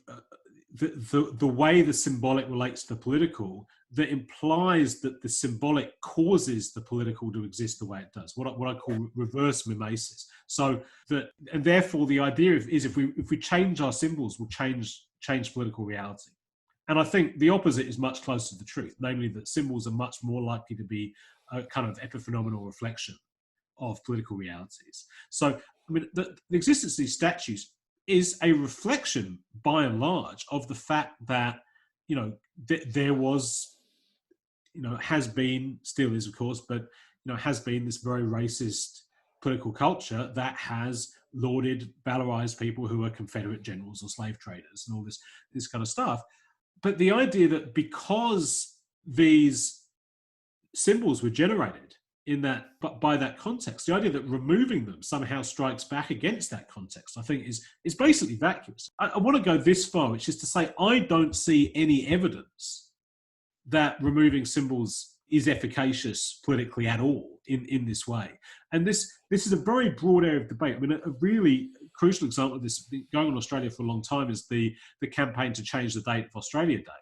the way the symbolic relates to the political that implies that the symbolic causes the political to exist the way it does. What I call reverse mimesis. So that, and therefore the idea is if we change our symbols, we'll change political reality. And I think the opposite is much closer to the truth, namely that symbols are much more likely to be a kind of epiphenomenal reflection of political realities. So, I mean, the existence of these statues is a reflection, by and large, of the fact that, you know, there was has been, still is, of course, but has been this very racist political culture that has lauded, valorized people who are Confederate generals or slave traders and all this kind of stuff. But the idea that because these symbols were generated by that context, the idea that removing them somehow strikes back against that context, I think is basically vacuous. I want to go this far, which is to say I don't see any evidence that removing symbols is efficacious politically at all in this way. And this is a very broad area of debate. I mean, a really crucial example of this going on in Australia for a long time is the campaign to change the date of Australia Day.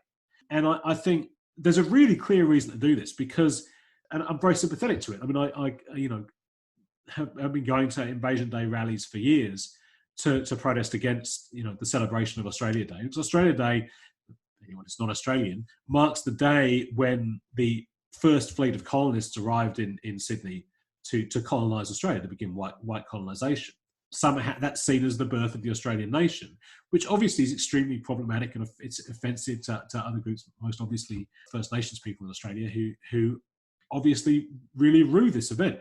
And I think there's a really clear reason to do this because, and I'm very sympathetic to it. I mean, I have been going to Invasion Day rallies for years to protest against, the celebration of Australia Day. Because Australia Day, anyone who's not Australian, marks the day when the first fleet of colonists arrived in Sydney to colonise Australia, to begin white colonisation. Somehow that's seen as the birth of the Australian nation, which obviously is extremely problematic and it's offensive to other groups, most obviously First Nations people in Australia who obviously really rue this event.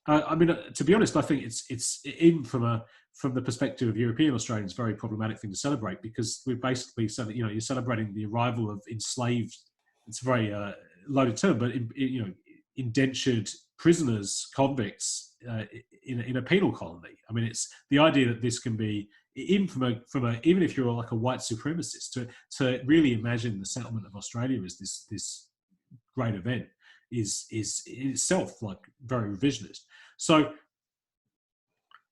I mean, to be honest, I think it's even from the perspective of European Australians, very problematic thing to celebrate because we're basically, you're celebrating the arrival of enslaved. It's a very loaded term, but indentured prisoners, convicts in a penal colony. I mean, it's the idea that this can be even even if you're like a white supremacist to really imagine the settlement of Australia as this great event is in itself like very revisionist. So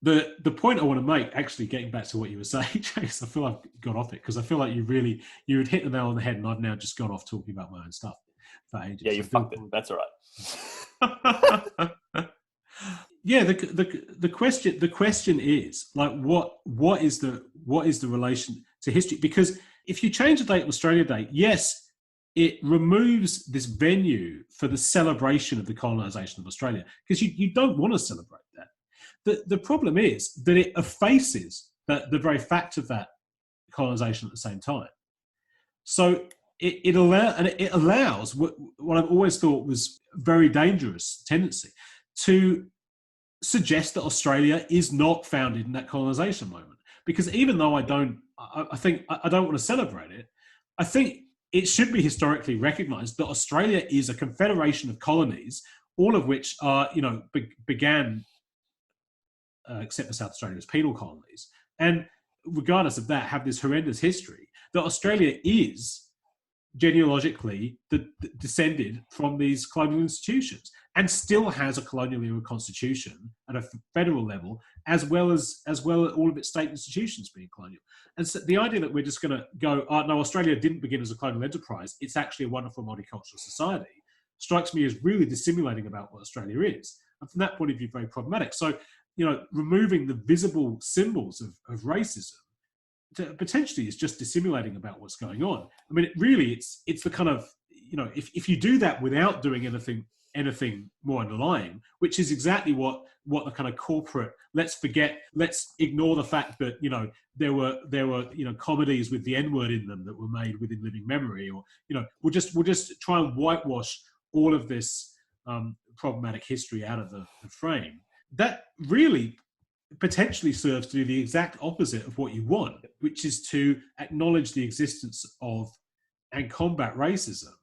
the point I want to make, actually getting back to what you were saying, Chase, I feel I've got off it because I feel like you had hit the nail on the head and I've now just gone off talking about my own stuff for ages. Yeah, you fucked it. That's all right. Yeah, the question is like what is the relation to history? Because if you change the date of Australia Day, yes, it removes this venue for the celebration of the colonisation of Australia because you don't want to celebrate that. The problem is that it effaces the very fact of that colonisation at the same time. So it allows what I've always thought was a very dangerous tendency to suggest that Australia is not founded in that colonisation moment. Because even though I don't want to celebrate it, I think it should be historically recognised that Australia is a confederation of colonies, all of which are, began, except for South Australia, as penal colonies. And regardless of that, have this horrendous history. That Australia is genealogically descended from these colonial institutions and still has a colonial era constitution at a federal level, as well as all of its state institutions being colonial. And so the idea that we're just going to go, oh, no, Australia didn't begin as a colonial enterprise, it's actually a wonderful multicultural society, strikes me as really dissimulating about what Australia is. And from that point of view, very problematic. So, removing the visible symbols of racism potentially is just dissimulating about what's going on. I mean, it's the kind of, if you do that without doing anything more underlying, which is exactly what the kind of corporate, let's ignore the fact that, there were comedies with the N-word in them that were made within living memory, or, we'll just try and whitewash all of this problematic history out of the frame. That really potentially serves to do the exact opposite of what you want, which is to acknowledge the existence of and combat racism.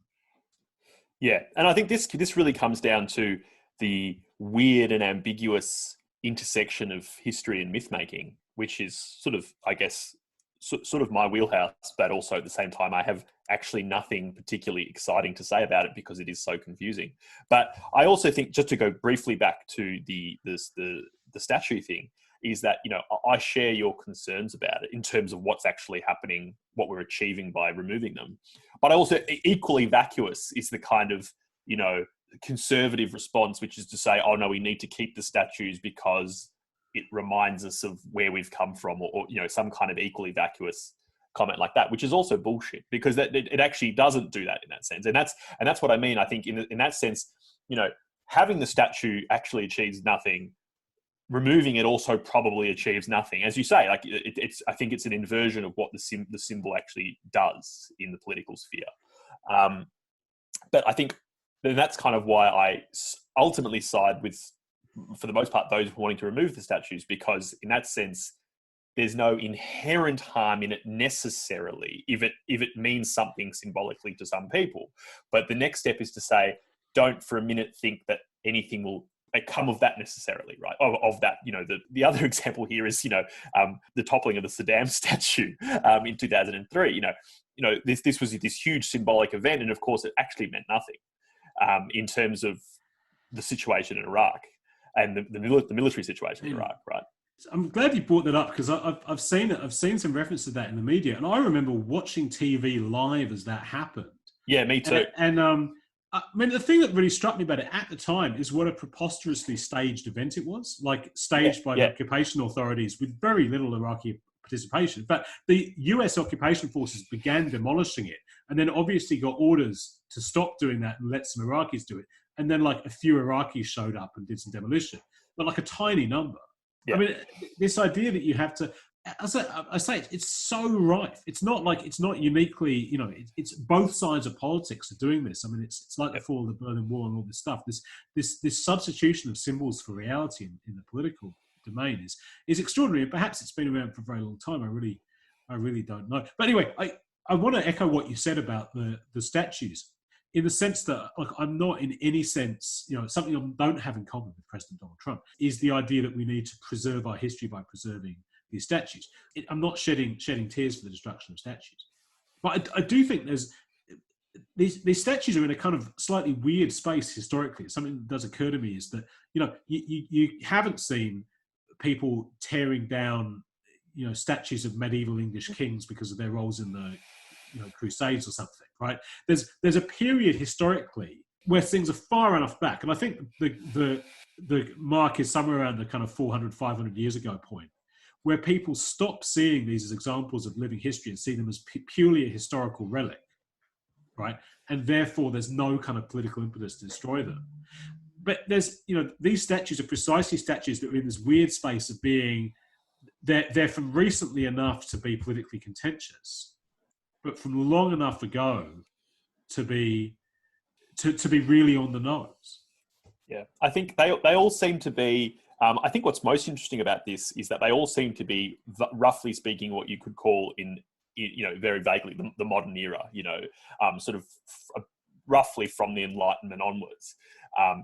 Yeah, and I think this really comes down to the weird and ambiguous intersection of history and myth-making, which is sort of, I guess, sort of my wheelhouse, but also at the same time, I have actually nothing particularly exciting to say about it because it is so confusing. But I also think, just to go briefly back to the statue thing, is that, I share your concerns about it in terms of what's actually happening, what we're achieving by removing them. But I also, equally vacuous is the kind of, conservative response, which is to say, oh no, we need to keep the statues because it reminds us of where we've come from, or some kind of equally vacuous comment like that, which is also bullshit, because it actually doesn't do that in that sense. And that's what I mean. I think in that sense, having the statue actually achieves nothing. Removing it also probably achieves nothing. As you say, like I think it's an inversion of what the symbol actually does in the political sphere. But I think then that's kind of why I ultimately side with, for the most part, those wanting to remove the statues, because in that sense, there's no inherent harm in it necessarily if it means something symbolically to some people. But the next step is to say, don't for a minute think that anything will come of that necessarily, right? Of that, the other example here is, the toppling of the Saddam statue in 2003. This was this huge symbolic event, and of course, it actually meant nothing in terms of the situation in Iraq and the military situation in Iraq, right? I'm glad you brought that up, because I've seen it. I've seen some reference to that in the media, and I remember watching TV live as that happened. Yeah, me too. And I mean, the thing that really struck me about it at the time is what a preposterously staged event it was, like staged by the occupation authorities with very little Iraqi participation. But the US occupation forces began demolishing it, and then obviously got orders to stop doing that and let some Iraqis do it. And then like a few Iraqis showed up and did some demolition, but like a tiny number. Yeah. I mean, this idea that you have to, I say it's so rife. It's not uniquely, it's both sides of politics are doing this. I mean, it's like the fall of the Berlin Wall and all this stuff. This substitution of symbols for reality in the political domain is extraordinary. And perhaps it's been around for a very long time. I really don't know. But anyway, I want to echo what you said about the statues, in the sense that, like, I'm not in any sense, something I don't have in common with President Donald Trump is the idea that we need to preserve our history by preserving these statues. I'm not shedding tears for the destruction of statues. But I do think there's, these statues are in a kind of slightly weird space historically. Something that does occur to me is that, you haven't seen people tearing down, statues of medieval English kings because of their roles in the Crusades or something, right? There's a period historically where things are far enough back, and I think the mark is somewhere around the kind of 400, 500 years ago point, where people stop seeing these as examples of living history and see them as purely a historical relic, right? And therefore, there's no kind of political impetus to destroy them. But there's, these statues are precisely statues that are in this weird space of being, they're from recently enough to be politically contentious, but from long enough ago to be really on the nose. Yeah, I think they all seem to be. I think what's most interesting about this is that they all seem to be, roughly speaking, what you could call very vaguely the modern era. Sort of roughly from the Enlightenment onwards,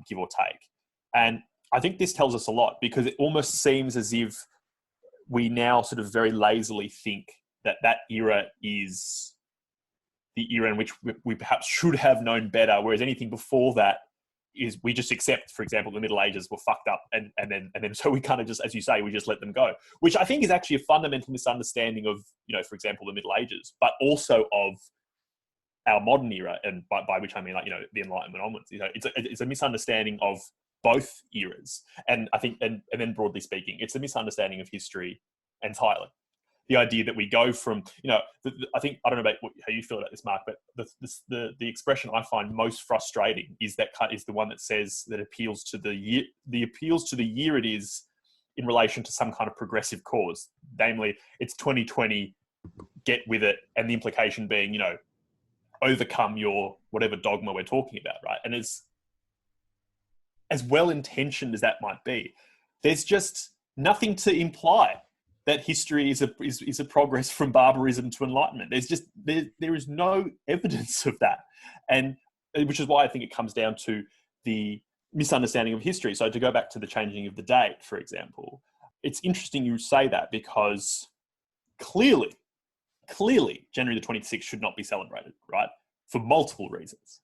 give or take. And I think this tells us a lot, because it almost seems as if we now sort of very lazily think that era is the era in which we perhaps should have known better, whereas anything before that is, we just accept, for example, the Middle Ages were fucked up, and then so we kind of just, as you say, we just let them go, which I think is actually a fundamental misunderstanding of, for example, the Middle Ages, but also of our modern era, and by which I mean, the Enlightenment onwards. It's a misunderstanding of both eras, and I think, and then broadly speaking, it's a misunderstanding of history entirely. The idea that we go from, I think, I don't know about how you feel about this, Mark, but the expression I find most frustrating is the one that says that appeals to the year it is in relation to some kind of progressive cause. Namely, it's 2020, get with it, and the implication being, overcome your whatever dogma we're talking about, right? And as well-intentioned as that might be, there's just nothing to imply that history is a progress from barbarism to enlightenment. There is no evidence of that, and which is why I think it comes down to the misunderstanding of history. So to go back to the changing of the date, for example, it's interesting you say that, because clearly, January the 26th should not be celebrated, right? For multiple reasons.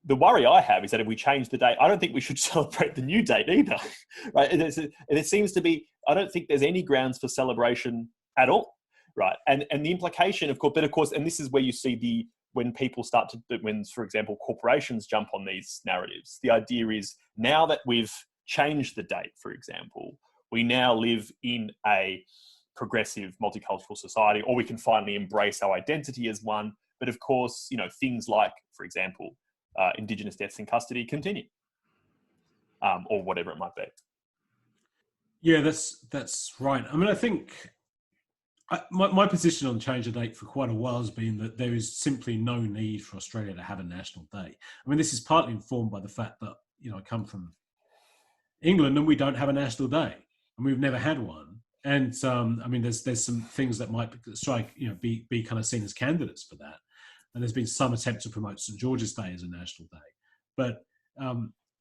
The worry I have is that if we change the date, I don't think we should celebrate the new date either, right? And it seems to be, I don't think there's any grounds for celebration at all, right? And the implication, of course, and this is where you see when people start when, for example, corporations jump on these narratives, the idea is, now that we've changed the date, for example, we now live in a progressive multicultural society, or we can finally embrace our identity as one. But of course, things like, for example, Indigenous deaths in custody continue, or whatever it might be. Yeah, that's right. I mean, I think My position on change of date for quite a while has been that there is simply no need for Australia to have a national day. I mean, this is partly informed by the fact that, I come from England and we don't have a national day, and we've never had one. And I mean, there's some things that might strike, be kind of seen as candidates for that. And there's been some attempt to promote St George's Day as a national day, but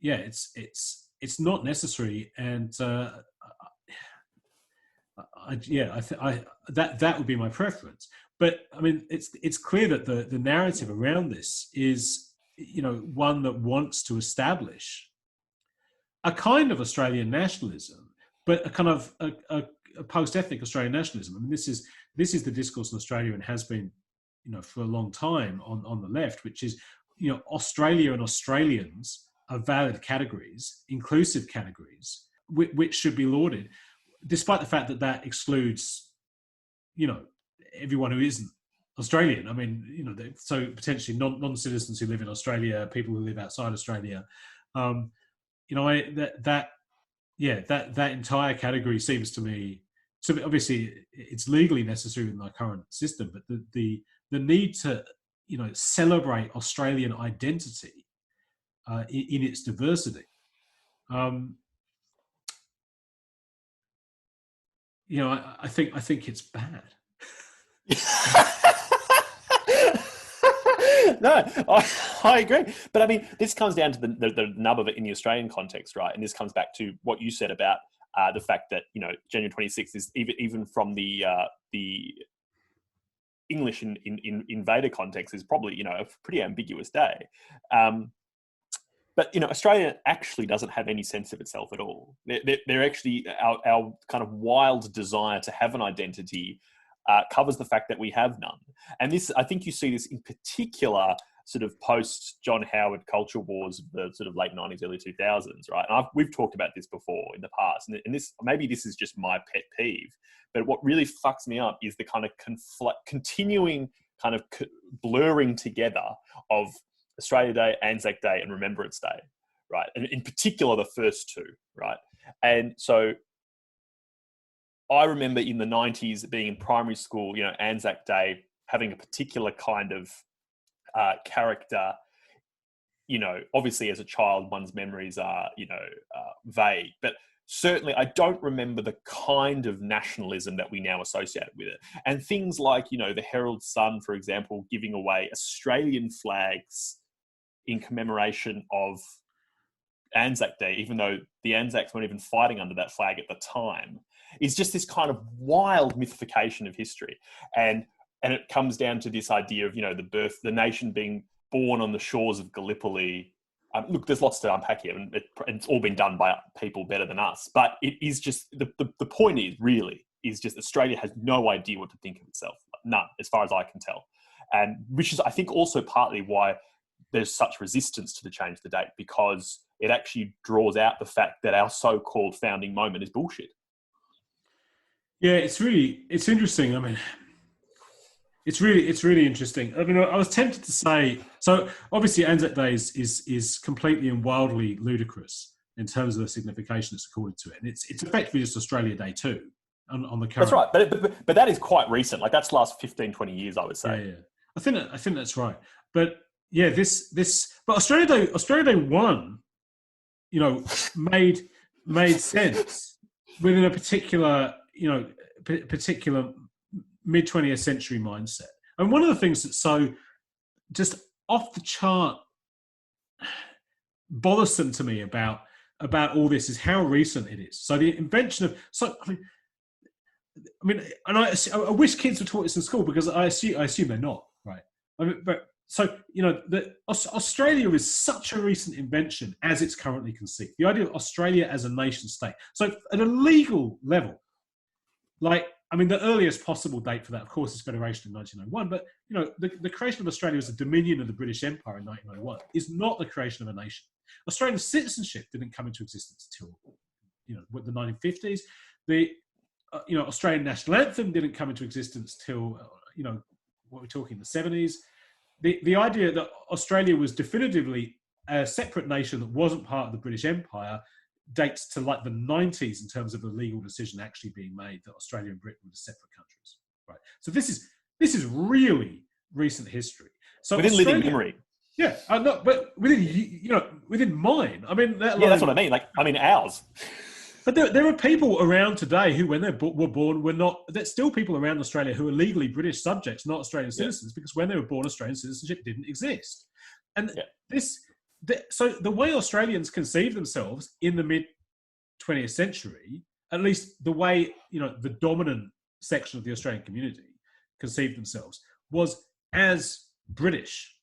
yeah, it's not necessary. And that would be my preference. But I mean, it's clear that the narrative around this is, one that wants to establish a kind of Australian nationalism, but a kind of a post-ethnic Australian nationalism. I mean, this is the discourse in Australia, and has been, for a long time on the left, which is, Australia and Australians are valid categories, inclusive categories, which should be lauded, despite the fact that excludes, everyone who isn't Australian. I mean, so potentially non-citizens who live in Australia, people who live outside Australia. That entire category seems to me, so obviously it's legally necessary in our current system, but the need to, celebrate Australian identity in its diversity. I think it's bad. No, I agree. But I mean, this comes down to the nub of it in the Australian context, right? And this comes back to what you said about the fact that, January 26th is even from the English in invader context is probably, a pretty ambiguous day. But, Australia actually doesn't have any sense of itself at all. They're actually, our kind of wild desire to have an identity covers the fact that we have none. And this, I think you see this in particular sort of post-John Howard culture wars of the sort of late 90s, early 2000s, right? And we've talked about this before in the past. And this, maybe this is just my pet peeve, but what really fucks me up is the kind of continuing kind of blurring together of Australia Day, Anzac Day, and Remembrance Day, right? And in particular, the first two, right? And so I remember in the 90s being in primary school, Anzac Day having a particular kind of character. Obviously as a child, one's memories are, vague, but certainly I don't remember the kind of nationalism that we now associate with it. And things like, the Herald Sun, for example, giving away Australian flags in commemoration of Anzac Day, even though the Anzacs weren't even fighting under that flag at the time, is just this kind of wild mythification of history. And it comes down to this idea of, the nation being born on the shores of Gallipoli. Look, there's lots to unpack here, and it's all been done by people better than us. But it is just, the point is just Australia has no idea what to think of itself. None, as far as I can tell. And which is, I think, also partly why there's such resistance to the change the date, because it actually draws out the fact that our so-called founding moment is bullshit. Yeah, it's interesting. I mean, it's really interesting. I mean, I was tempted to say, so obviously Anzac Day is completely and wildly ludicrous in terms of the signification that's accorded to it. And it's effectively just Australia Day too on the current. That's right. But that is quite recent. Like that's last 15, 20 years, I would say. Yeah. I think that's right. But yeah, but Australia Day 1, made sense within a particular, particular mid-20th century mindset. And one of the things that's so just off the chart bothersome to me about all this is how recent it is. So the invention of, I wish kids were taught this in school, because I assume they're not, right? Australia is such a recent invention as it's currently conceived. The idea of Australia as a nation state. So at a legal level, the earliest possible date for that, of course, is Federation in 1901. But, the creation of Australia as a dominion of the British Empire in 1901 is not the creation of a nation. Australian citizenship didn't come into existence until, the 1950s. The, Australian national anthem didn't come into existence till, what we're talking, the 70s. The idea that Australia was definitively a separate nation that wasn't part of the British Empire dates to like the 90s in terms of the legal decision actually being made that Australia and Britain were separate countries. right? So this is really recent history. So Within living memory. Yeah, no, but within mine. I mean, That's what I mean. Like, I mean, ours. But there are people around today who, when they were born, were not. There's still people around Australia who are legally British subjects, not Australian citizens, because when they were born, Australian citizenship didn't exist. And so the way Australians conceive themselves in the mid 20th century, at least the way the dominant section of the Australian community conceived themselves, was as British,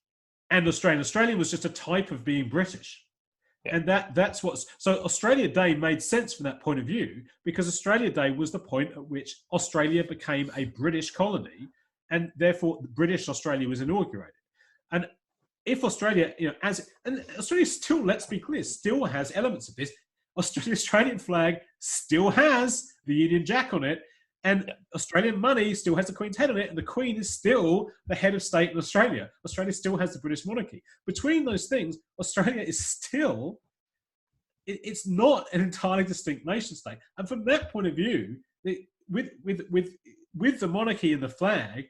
and Australian. Australian was just a type of being British. Yeah. And that's what's so Australia Day made sense from that point of view, because Australia Day was the point at which Australia became a British colony, and therefore British Australia was inaugurated. And if Australia, and Australia still, let's be clear, still has elements of this. The Australian flag still has the Union Jack on it, and Australian money still has the Queen's head on it, and the Queen is still the head of state in Australia. Australia still has the British monarchy. Between those things, Australia is still, it's not an entirely distinct nation state. And from that point of view, with the monarchy and the flag,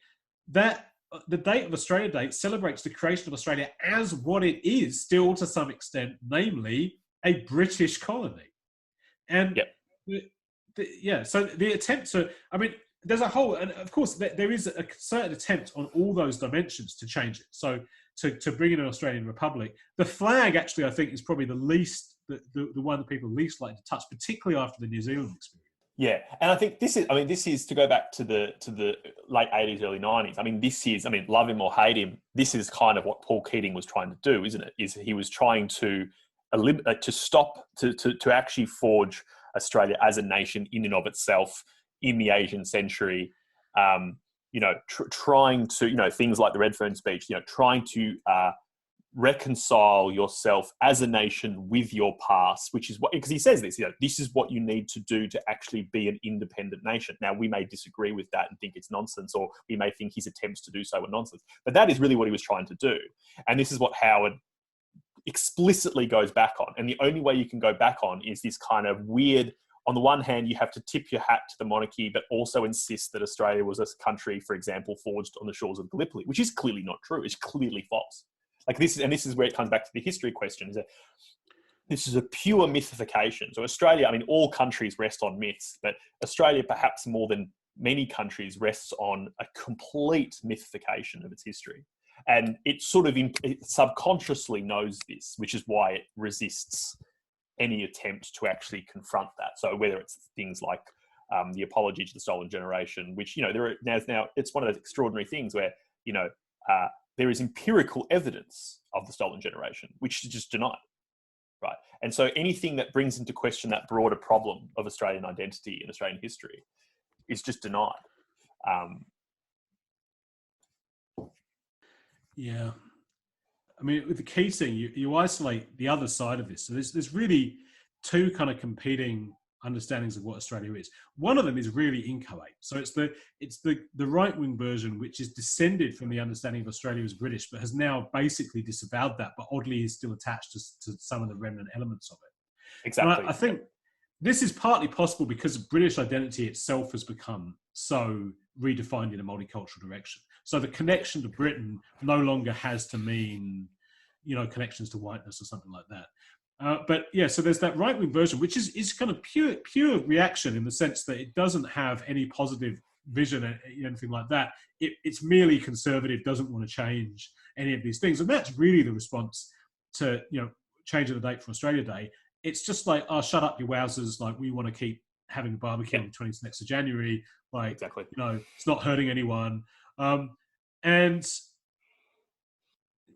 that the date of Australia Day celebrates the creation of Australia as what it is still to some extent, namely a British colony. And so the attempt to, I mean, there's a whole, and of course there is a certain attempt on all those dimensions to change it. So to bring in an Australian republic, the flag actually, I think, is probably the least, the one that people least like to touch, particularly after the New Zealand experience. Yeah, and I think this is to go back to the late 80s, early 90s. I mean, love him or hate him, this is kind of what Paul Keating was trying to do, isn't it? Is he was trying to actually forge Australia as a nation in and of itself in the Asian century, trying to, things like the Redfern speech, trying to reconcile yourself as a nation with your past, which is what, because he says this, this is what you need to do to actually be an independent nation. Now, we may disagree with that and think it's nonsense, or we may think his attempts to do so are nonsense, but that is really what he was trying to do. And this is what Howard explicitly goes back on. And the only way you can go back on is this kind of weird, on the one hand, you have to tip your hat to the monarchy, but also insist that Australia was a country, for example, forged on the shores of Gallipoli, which is clearly not true. It's clearly false. Like this is where it comes back to the history question, is that this is a pure mythification. So Australia, I mean, all countries rest on myths, but Australia, perhaps more than many countries, rests on a complete mythification of its history. And it sort of it subconsciously knows this, which is why it resists any attempt to actually confront that. So whether it's things like the apology to the stolen generation, which, now it's one of those extraordinary things where, there is empirical evidence of the stolen generation, which is just denied, right? And so anything that brings into question that broader problem of Australian identity and Australian history is just denied. Yeah. I mean, with the Keating, you isolate the other side of this. So there's really two kind of competing understandings of what Australia is. One of them is really inchoate. So it's the right-wing version, which is descended from the understanding of Australia as British, but has now basically disavowed that, but oddly is still attached to some of the remnant elements of it. Exactly. And I think this is partly possible because British identity itself has become so redefined in a multicultural direction. So the connection to Britain no longer has to mean, connections to whiteness or something like that. But yeah, so there's that right-wing version, which is kind of pure reaction in the sense that it doesn't have any positive vision or anything like that. It's merely conservative, doesn't want to change any of these things. And that's really the response to, changing the date for Australia Day. It's just like, oh, shut up, you wowzers. Like, we want to keep having a barbecue on the 26th of January. Like, exactly. It's not hurting anyone. And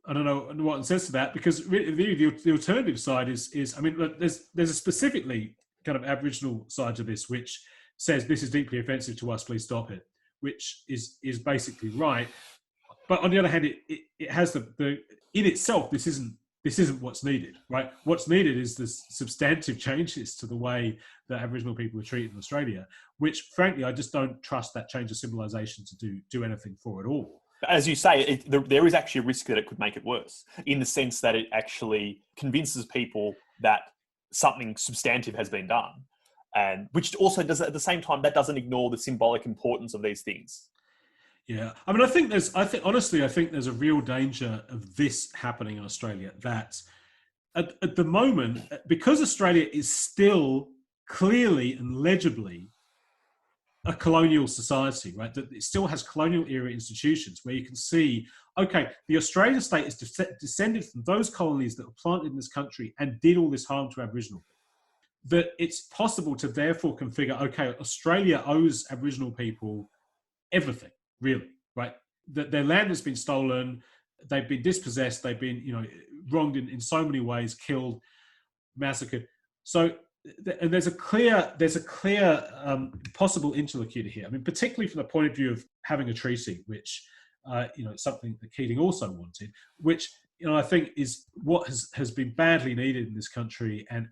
I don't know what it says to that, because really the alternative side is, I mean, there's a specifically kind of Aboriginal side to this, which says this is deeply offensive to us, please stop it, which is basically right. But on the other hand, it has the in itself, this isn't what's needed, right? What's needed is the substantive changes to the way that Aboriginal people are treated in Australia, which frankly, I just don't trust that change of civilization to do anything for at all. As you say, there is actually a risk that it could make it worse, in the sense that it actually convinces people that something substantive has been done, and which also does, at the same time, that doesn't ignore the symbolic importance of these things. Yeah, I mean, I think there's a real danger of this happening in Australia. That at the moment, because Australia is still clearly and legibly a colonial society, right? That it still has colonial era institutions where you can see, okay, the Australian state is descended from those colonies that were planted in this country and did all this harm to Aboriginal people. That it's possible to therefore configure, okay, Australia owes Aboriginal people everything, really, right? That their land has been stolen, they've been dispossessed, they've been, wronged in so many ways, killed, massacred. So, and there's a clear possible interlocutor here. I mean, particularly from the point of view of having a treaty, which something that Keating also wanted, which I think is what has been badly needed in this country, and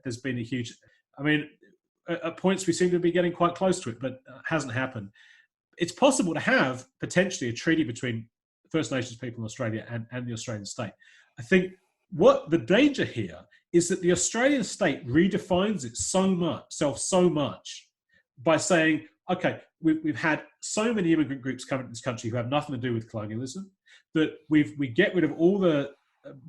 there's been a huge. I mean, at points we seem to be getting quite close to it, but hasn't happened. It's possible to have potentially a treaty between First Nations people in Australia and the Australian state. I think what the danger here is that the Australian state redefines itself so much by saying, okay, we've had so many immigrant groups come into this country who have nothing to do with colonialism, that we get rid of all the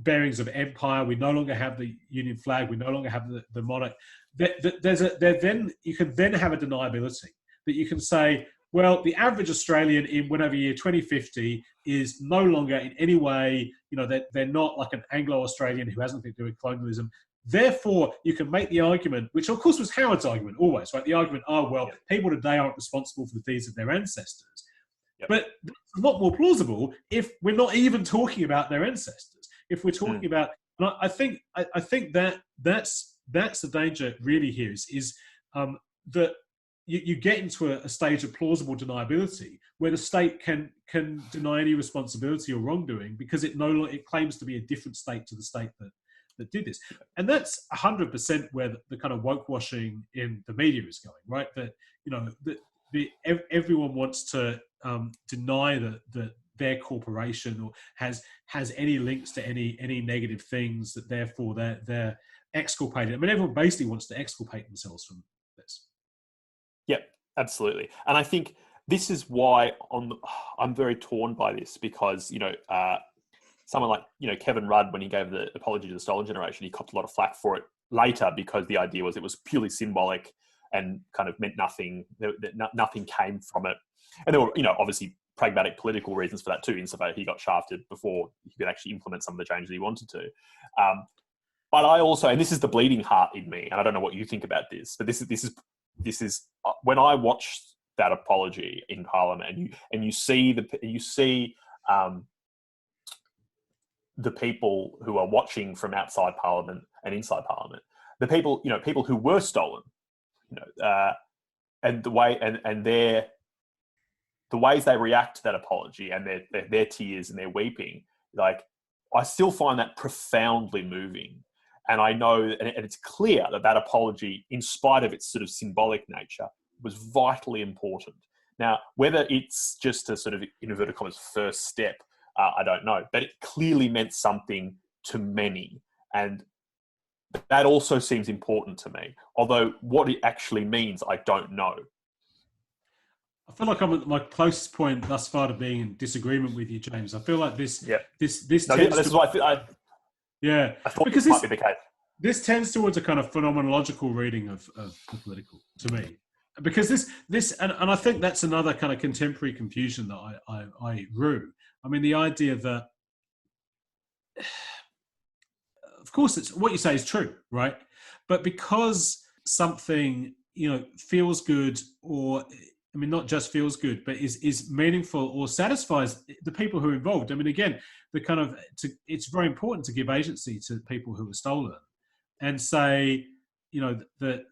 bearings of empire. We no longer have the Union flag. We no longer have the monarch. Then you can then have a deniability that you can say, well, the average Australian in whatever year 2050 is no longer in any way, they're not like an Anglo-Australian who has nothing to do with colonialism. Therefore, you can make the argument, which of course was Howard's argument always, right? The argument, people today aren't responsible for the deeds of their ancestors. Yep. But it's a lot more plausible if we're not even talking about their ancestors. If we're talking about, and I think that's the danger really here is that you get into a stage of plausible deniability where the state can deny any responsibility or wrongdoing because it claims to be a different state to the state that did this. And that's 100% where the kind of woke washing in the media is going, right? That everyone wants to deny that their corporation or has any links to any negative things, that therefore they're exculpated. I mean, everyone basically wants to exculpate themselves from this. Yep, absolutely. And I think this is why I'm very torn by this because, someone like, Kevin Rudd, when he gave the apology to the Stolen Generation, he copped a lot of flack for it later because the idea was it was purely symbolic and kind of meant nothing, nothing came from it. And there were, obviously pragmatic political reasons for that too, insofar he got shafted before he could actually implement some of the changes he wanted to. But I also, and this is the bleeding heart in me, and I don't know what you think about this, but this is when I watch that apology in Parliament, and you see the people who are watching from outside Parliament and inside Parliament, the people who were stolen, and the way and the ways they react to that apology and their tears and their weeping, like I still find that profoundly moving. And I know, and it's clear that apology, in spite of its sort of symbolic nature, was vitally important. Now, whether it's just a sort of, in inverted commas, first step, I don't know. But it clearly meant something to many. And that also seems important to me. Although what it actually means, I don't know. I feel like I'm at my closest point thus far to being in disagreement with you, James. I feel like this tends this is what I thought because this might be the case. This tends towards a kind of phenomenological reading of the political, to me. Because this and I think that's another kind of contemporary confusion that I rue. I mean, the idea that, of course, it's what you say is true, right? But because something feels good, or I mean, not just feels good, but is meaningful or satisfies the people who are involved. I mean, again, it's very important to give agency to people who are stolen, and say, that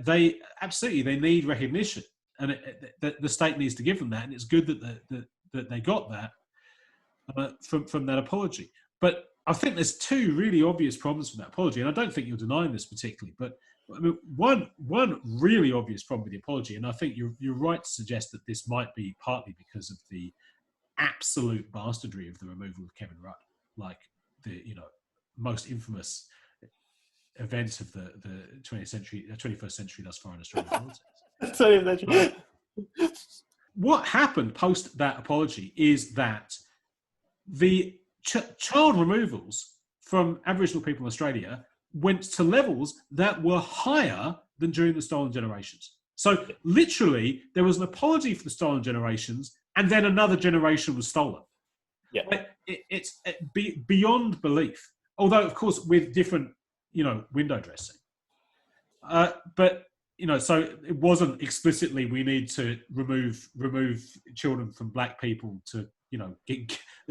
they absolutely they need recognition, and the state needs to give them that, and it's good that they got that from that apology. But I think there's two really obvious problems from that apology, and I don't think you're denying this particularly. But I mean, one really obvious problem with the apology, and I think you're right to suggest that this might be partly because of the absolute bastardry of the removal of Kevin Rudd, like the most infamous events of the 21st century thus far in Australian politics. what happened post that apology is that the child removals from Aboriginal people in Australia went to levels that were higher than during the stolen generations. So literally, there was an apology for the stolen generations, and then another generation was stolen. Yeah, it's beyond belief. Although, of course, with different, window dressing. But so it wasn't explicitly we need to remove children from black people to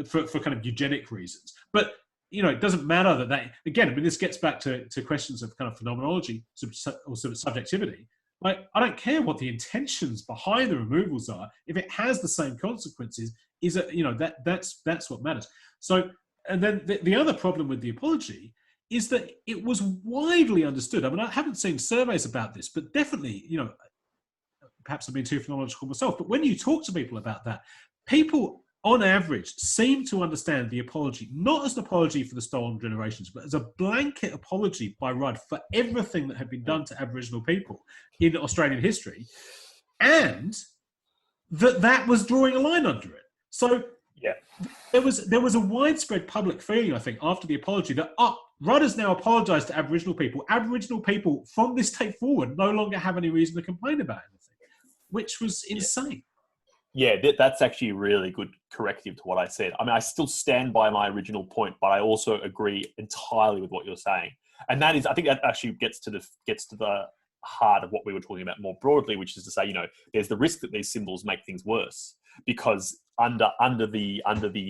for kind of eugenic reasons. But it doesn't matter that again. I mean, this gets back to questions of kind of phenomenology or sort of subjectivity. Like, I don't care what the intentions behind the removals are. If it has the same consequences, that's what matters. So, and then the other problem with the apology is that it was widely understood. I mean, I haven't seen surveys about this, but definitely, perhaps I've been too phenomenological myself, but when you talk to people about that, people on average seem to understand the apology, not as an apology for the stolen generations, but as a blanket apology by Rudd for everything that had been done to Aboriginal people in Australian history, and that was drawing a line under it. So yeah, there was a widespread public feeling, I think, after the apology that Rudd has now apologised to Aboriginal people. Aboriginal people, from this tape forward, no longer have any reason to complain about anything, which was insane. Yeah, that's actually a really good corrective to what I said. I mean, I still stand by my original point, but I also agree entirely with what you're saying. And that is, I think that actually gets to the heart of what we were talking about more broadly, which is to say, there's the risk that these symbols make things worse because under the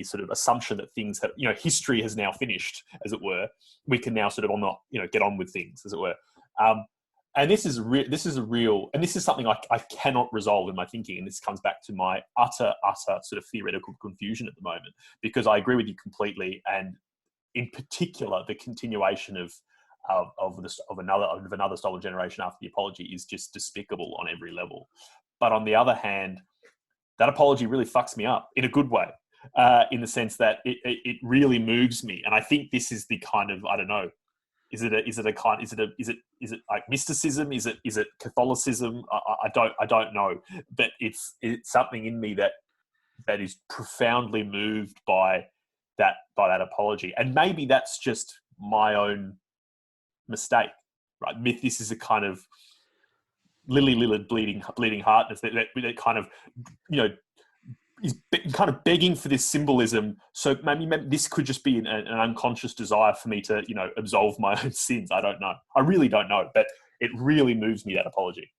sort of assumption that things have, history has now finished, as it were, we can now sort of get on with things, as it were. And this is something I cannot resolve in my thinking. And this comes back to my utter sort of theoretical confusion at the moment, because I agree with you completely. And in particular, the continuation of another stolen generation after the apology is just despicable on every level. But on the other hand, that apology really fucks me up in a good way, in the sense that it really moves me. And I think this is the kind of, I don't know, is it like mysticism? Is it Catholicism? I don't know, but it's something in me that is profoundly moved by that apology. And maybe that's just my own mistake, right? This is a kind of lily-livered bleeding heartness that kind of, is kind of begging for this symbolism. So maybe this could just be an unconscious desire for me to, absolve my own sins. I don't know. I really don't know, but it really moves me, that apology.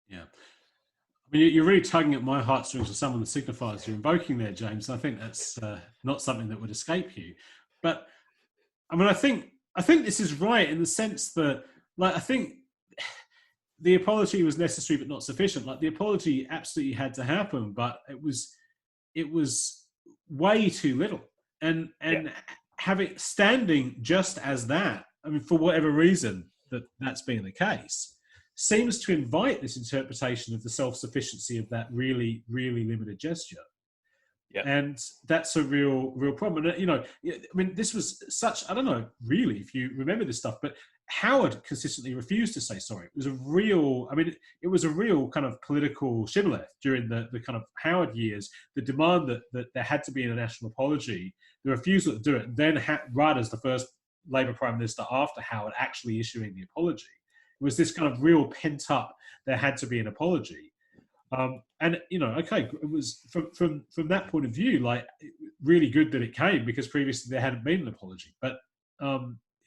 Yeah. I mean, you're really tugging at my heartstrings with some of the signifiers you're invoking there, James. I think that's not something that would escape you. But I mean, I think this is right in the sense that, like, I think the apology was necessary but not sufficient. Like, the apology absolutely had to happen, but it was way too little. And have it standing just as that, I mean, for whatever reason that's been the case, seems to invite this interpretation of the self-sufficiency of that really, really limited gesture. Yeah. And that's a real problem. And, I mean, this was such, I don't know, really, if you remember this stuff, but Howard consistently refused to say sorry. It was a real kind of political shibboleth during the kind of Howard years, the demand that there had to be a national apology, the refusal to do it. And then Rudd, as the first Labour Prime Minister after Howard, actually issuing the apology. It was this kind of real pent up, there had to be an apology. And it was from that point of view, like, really good that it came, because previously there hadn't been an apology. But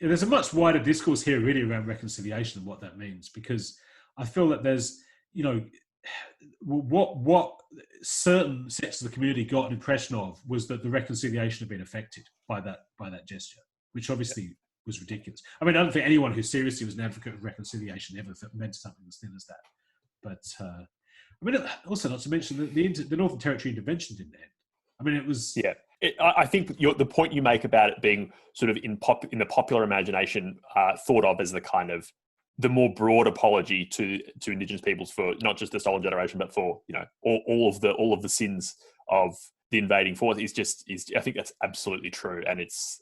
there's a much wider discourse here really around reconciliation and what that means, because I feel that there's, what certain sects of the community got an impression of was that the reconciliation had been affected by that gesture, which obviously was ridiculous. I mean, I don't think anyone who seriously was an advocate of reconciliation ever meant something as thin as that. But I mean, also not to mention that the Northern Territory intervention didn't end. I mean, it was... Yeah. I think the point you make about it being sort of in the popular imagination thought of as the kind of the more broad apology to Indigenous peoples for not just the stolen generation, but for all of the sins of the invading force is I think that's absolutely true, and it's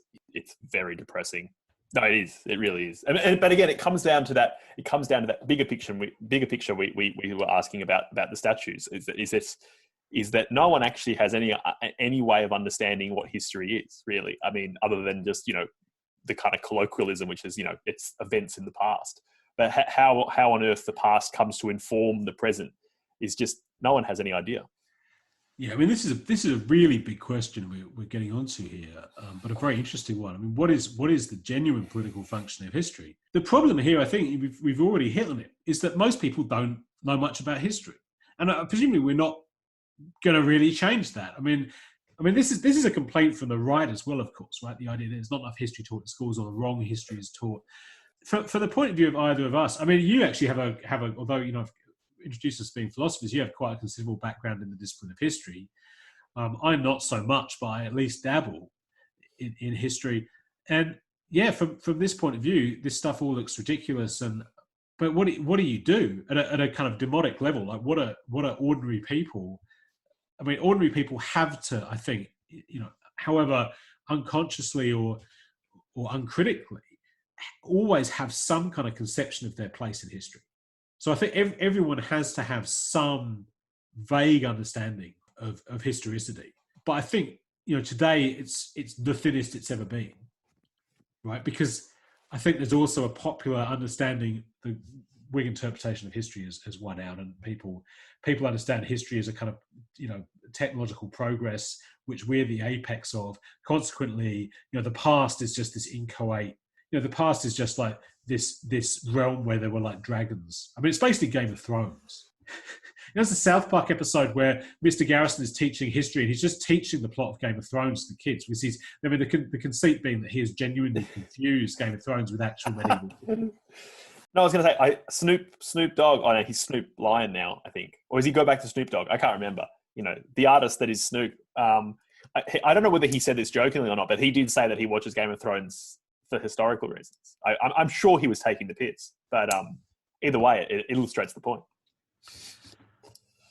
very depressing. No, it is. It really is. But again, it comes down to that. It comes down to that bigger picture. We were asking about the statues. Is this is that no one actually has any way of understanding what history is, really. I mean, other than just, the kind of colloquialism, which is, it's events in the past. But how on earth the past comes to inform the present is just, no one has any idea. Yeah, I mean, this is a really big question we're getting onto here, but a very interesting one. I mean, what is the genuine political function of history? The problem here, I think we've already hit on it, is that most people don't know much about history, and presumably we're not going to really change that. I mean, this is a complaint from the right as well, of course, right? The idea that there's not enough history taught at schools, or the wrong history is taught. For the point of view of either of us, I mean, you actually have a although I've introduced us as being philosophers, you have quite a considerable background in the discipline of history. I'm not so much, but I at least dabble in history. And yeah, from this point of view, this stuff all looks ridiculous. But what do you do at a kind of demotic level? Like, what are ordinary people? I mean, ordinary people have to, I think, however unconsciously or uncritically, always have some kind of conception of their place in history. So I think everyone has to have some vague understanding of historicity. But I think, today it's the thinnest it's ever been, right? Because I think there's also a popular understanding, the Whig interpretation of history has won out, and people understand history as a kind of, technological progress, which we're the apex of. Consequently, the past is just this inchoate, the past is just like this realm where there were like dragons. I mean, it's basically Game of Thrones. There's a South Park episode where Mr. Garrison is teaching history, and he's just teaching the plot of Game of Thrones to the kids. Which is, I mean, the conceit being that he has genuinely confused Game of Thrones with actual medieval. No, I was going to say, Snoop Dogg. Oh no, he's Snoop Lion now, I think, or does he go back to Snoop Dogg? I can't remember. The artist that is Snoop. I don't know whether he said this jokingly or not, but he did say that he watches Game of Thrones for historical reasons. I'm sure he was taking the piss, but either way, it illustrates the point.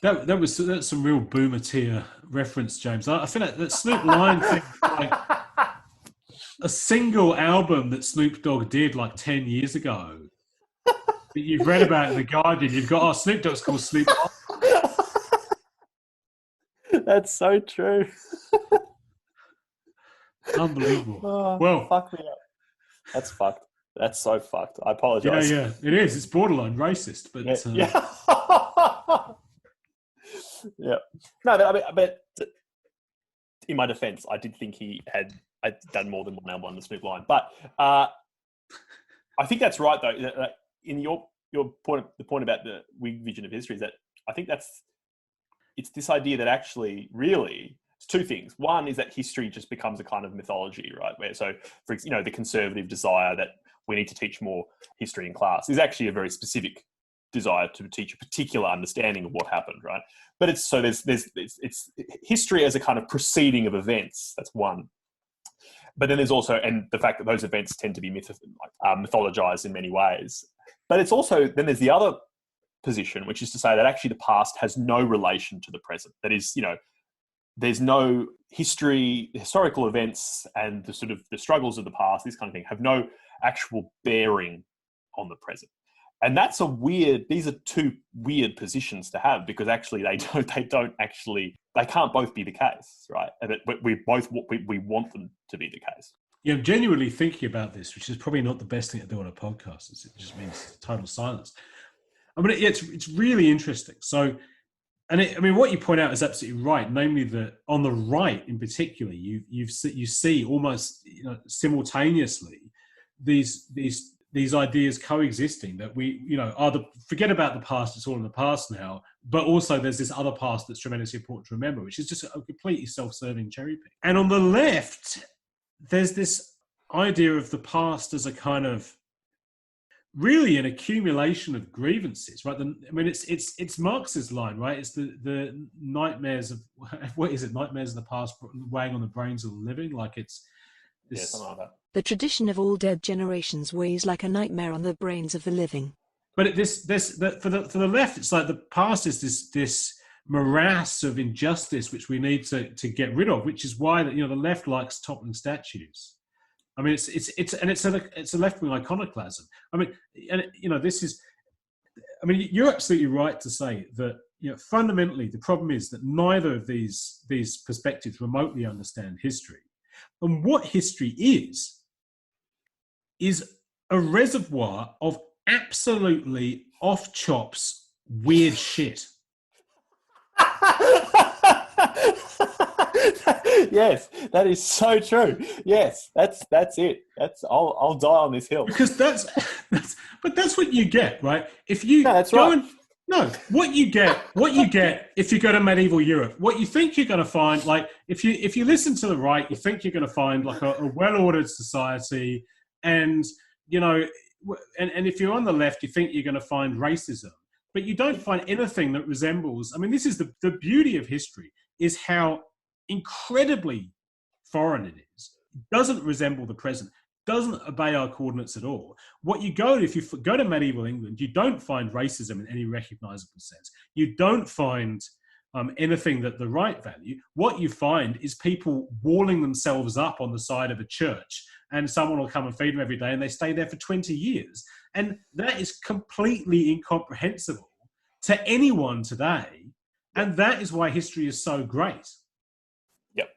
That's some real boomer tier reference, James. I feel like that Snoop Lion thing, like a single album that Snoop Dogg did like 10 years ago that you've read about in The Guardian. You've got, Snoop Dogg's called Snoop Dogg. That's so true. Unbelievable. Oh, well, fuck me up. That's fucked. That's so fucked. I apologize. Yeah, it is. It's borderline racist, but yeah. Yeah. No, but in my defense, I did think I'd done more than one album on the Snoop line. But I think that's right, though. In your point, the point about the Whig vision of history is that I think it's this idea that actually, really, it's two things. One is that history just becomes a kind of mythology, right? Where, so, for the conservative desire that we need to teach more history in class is actually a very specific desire to teach a particular understanding of what happened, right? But it's history as a kind of proceeding of events. That's one. But then there's also, and the fact that those events tend to be mythologized in many ways. But it's also, then there's the other position, which is to say that actually the past has no relation to the present. That is, there's no historical events and the sort of the struggles of the past, this kind of thing, have no actual bearing on the present. And that's these are two weird positions to have, because actually they can't both be the case, right? And we want them to be the case. Yeah, I'm genuinely thinking about this, which is probably not the best thing to do on a podcast. It just means total silence. I mean, it's really interesting. So, what you point out is absolutely right. Namely, that on the right, in particular, you see almost simultaneously these ideas coexisting. That we forget about the past; it's all in the past now. But also, there's this other past that's tremendously important to remember, which is just a completely self-serving cherry pick. And on the left, there's this idea of the past as a kind of really an accumulation of grievances, right? It's Marx's line, right? It's the nightmares of what is it? Nightmares of the past weighing on the brains of the living. Like it's this. Yeah, something like that. The tradition of all dead generations weighs like a nightmare on the brains of the living. But for the left, it's like the past is this morass of injustice which we need to get rid of, which is why the left likes toppling statues. I mean, it's a left-wing iconoclasm. I mean, and this is. I mean, you're absolutely right to say that fundamentally, the problem is that neither of these perspectives remotely understand history. And what history is a reservoir of absolutely off chops weird shit. Yes, that is so true. Yes, that's it. I'll die on this hill. Because that's what you get, right? If you that's right. What you get if you go to medieval Europe, what you think you're going to find, like if you listen to the right, you think you're going to find like a well-ordered society, and and if you're on the left, you think you're going to find racism, but you don't find anything that resembles. I mean, this is the beauty of history, is how incredibly foreign it is. It doesn't resemble the present, doesn't obey our coordinates at all. If you go to medieval England, you don't find racism in any recognizable sense. You don't find anything that the right value. What you find is people walling themselves up on the side of a church, and someone will come and feed them every day, and they stay there for 20 years. And that is completely incomprehensible to anyone today. And that is why history is so great. Yep,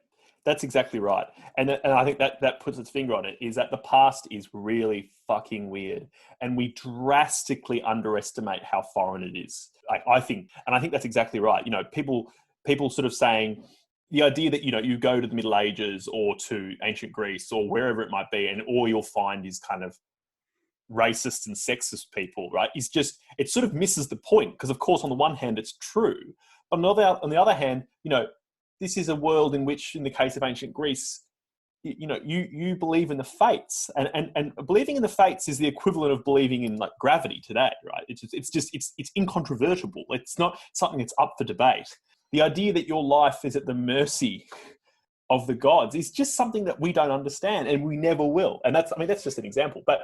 that's exactly right. And I think that puts its finger on it, is that the past is really fucking weird. And we drastically underestimate how foreign it is. I think that's exactly right. People sort of saying the idea that, you go to the Middle Ages or to ancient Greece or wherever it might be, and all you'll find is kind of racist and sexist people, right? It sort of misses the point, because of course on the one hand it's true, but on the other hand, this is a world in which, in the case of ancient Greece, you believe in the fates, and believing in the fates is the equivalent of believing in like gravity today, right? It's incontrovertible. It's not something that's up for debate. The idea that your life is at the mercy of the gods is just something that we don't understand, and we never will. And that's just an example. But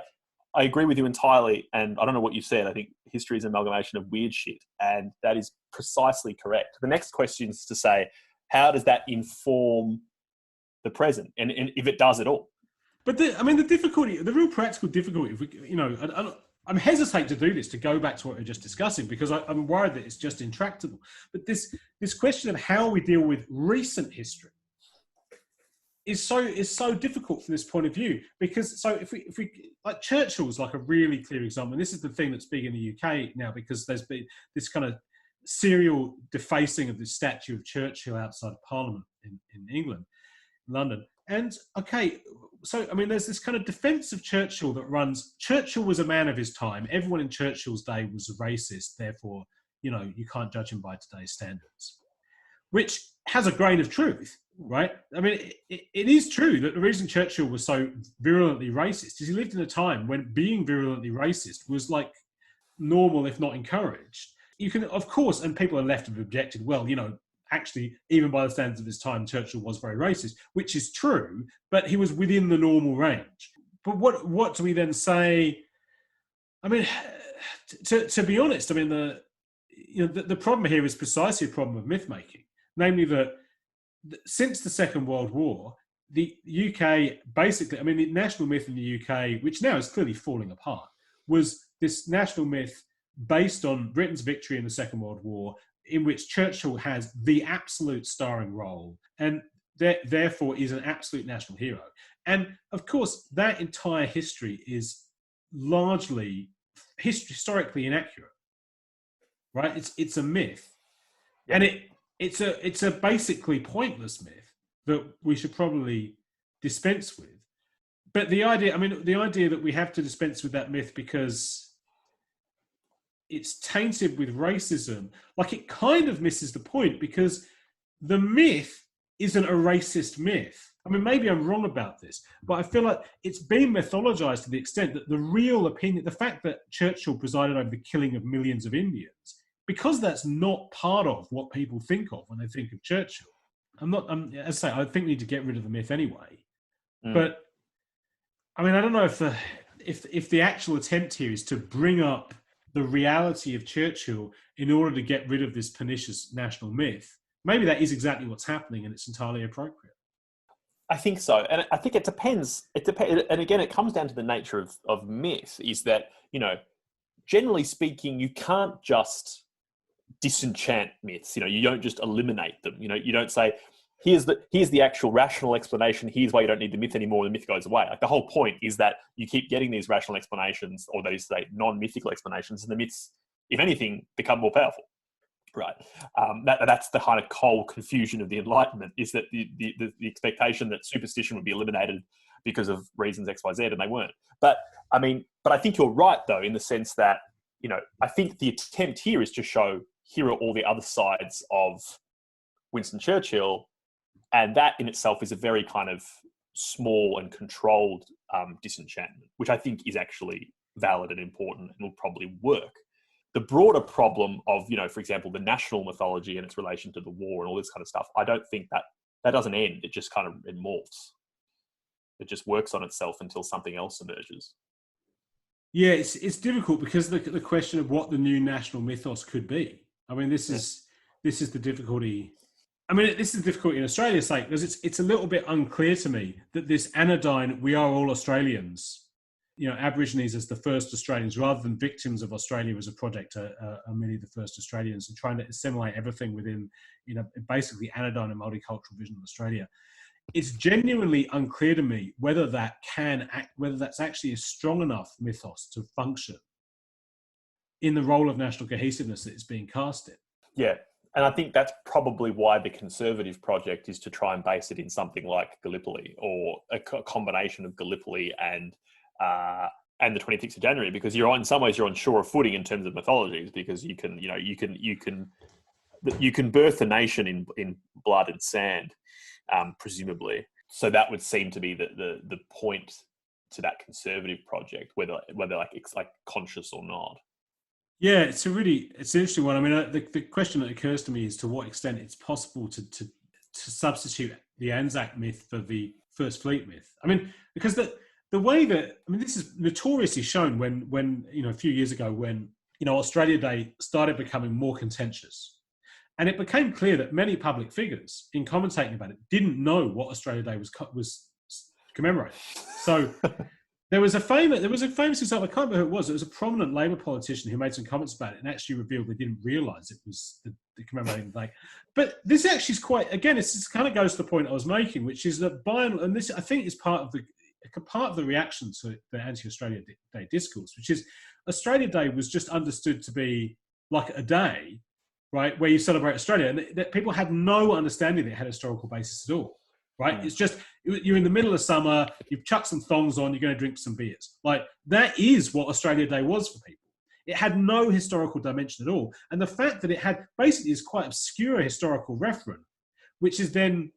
I agree with you entirely, and I don't know what you said. I think history is an amalgamation of weird shit, and that is precisely correct. The next question is to say, how does that inform the present, and if it does at all? But the difficulty, the real practical difficulty, I'm hesitant to do this, to go back to what we were just discussing, because I'm worried that it's just intractable. But this question of how we deal with recent history is so difficult from this point of view, because if we like, Churchill's like a really clear example, and this is the thing that's big in the UK now, because there's been this kind of serial defacing of the statue of Churchill outside of Parliament in England, London. And there's this kind of defense of Churchill that runs, Churchill was a man of his time, everyone in Churchill's day was a racist, therefore you can't judge him by today's standards, which has a grain of truth, right? I mean, it is true that the reason Churchill was so virulently racist is he lived in a time when being virulently racist was like normal, if not encouraged. You can, of course, and people on the left have objected, well, actually, even by the standards of his time, Churchill was very racist, which is true, but he was within the normal range. But what do we then say? I mean, to be honest, I mean, the problem here is precisely a problem of myth making, namely that since the Second World War, the UK basically, I mean, the national myth in the UK, which now is clearly falling apart, was this national myth based on Britain's victory in the Second World War, in which Churchill has the absolute starring role and therefore is an absolute national hero. And of course, that entire history is largely historically inaccurate, right? It's a myth, yeah. And it's a basically pointless myth that we should probably dispense with. But the idea that we have to dispense with that myth because it's tainted with racism, like, it kind of misses the point, because the myth isn't a racist myth. I mean, maybe I'm wrong about this, but I feel like it's been mythologized to the extent that the real opinion, the fact that Churchill presided over the killing of millions of Indians, because that's not part of what people think of when they think of Churchill. As I say, I think we need to get rid of the myth anyway. But I mean, I don't know if the actual attempt here is to bring up the reality of Churchill in order to get rid of this pernicious national myth. Maybe that is exactly what's happening, and it's entirely appropriate. I think so. And I think it depends. And again, it comes down to the nature of myth, is that, generally speaking, you can't just disenchant myths. You don't just eliminate them. You don't say, here's the actual rational explanation. Here's why you don't need the myth anymore. The myth goes away. Like, the whole point is that you keep getting these rational explanations, or those non-mythical explanations, and the myths, if anything, become more powerful. Right. That's the kind of cold confusion of the Enlightenment, is that the expectation that superstition would be eliminated because of reasons X, Y, Z, and they weren't. But I think you're right, though, in the sense that, I think the attempt here is to show, here are all the other sides of Winston Churchill, and that in itself is a very kind of small and controlled disenchantment, which I think is actually valid and important and will probably work. The broader problem of, for example, the national mythology and its relation to the war and all this kind of stuff, I don't think that doesn't end. It just kind of morphs. It just works on itself until something else emerges. Yeah, it's difficult because the question of what the new national mythos could be. I mean, this is the difficulty. I mean, this is the difficulty in Australia's sake, because it's a little bit unclear to me that this anodyne, we are all Australians, Aborigines as the first Australians, rather than victims of Australia as a project, are merely the first Australians, and trying to assimilate everything within, basically anodyne and multicultural vision of Australia. It's genuinely unclear to me whether that's actually a strong enough mythos to function in the role of national cohesiveness that it's being cast in. Yeah. And I think that's probably why the conservative project is to try and base it in something like Gallipoli, or a combination of Gallipoli and the 26th of January, because in some ways you're on surer footing in terms of mythologies, because you can birth a nation in blood and sand, presumably. So that would seem to be the point to that conservative project, whether like it's like conscious or not. Yeah, it's an interesting one. I mean, the question that occurs to me is to what extent it's possible to substitute the Anzac myth for the First Fleet myth. I mean, because the way that, this is notoriously shown when a few years ago, when Australia Day started becoming more contentious, and it became clear that many public figures, in commentating about it, didn't know what Australia Day was commemorating. So. There was a famous example, I can't remember who it was. It was a prominent Labour politician who made some comments about it and actually revealed they didn't realise it was the commemorating the day. But this actually is quite, again, it kind of goes to the point I was making, which is that and this I think is part of the reaction to the anti-Australia Day discourse, which is Australia Day was just understood to be like a day, right, where you celebrate Australia, and that people had no understanding that it had a historical basis at all. Right? Yeah. It's just, you're in the middle of summer, you've chucked some thongs on, you're going to drink some beers. Like, that is what Australia Day was for people. It had no historical dimension at all. And the fact that it had basically is quite obscure historical reference, which is then,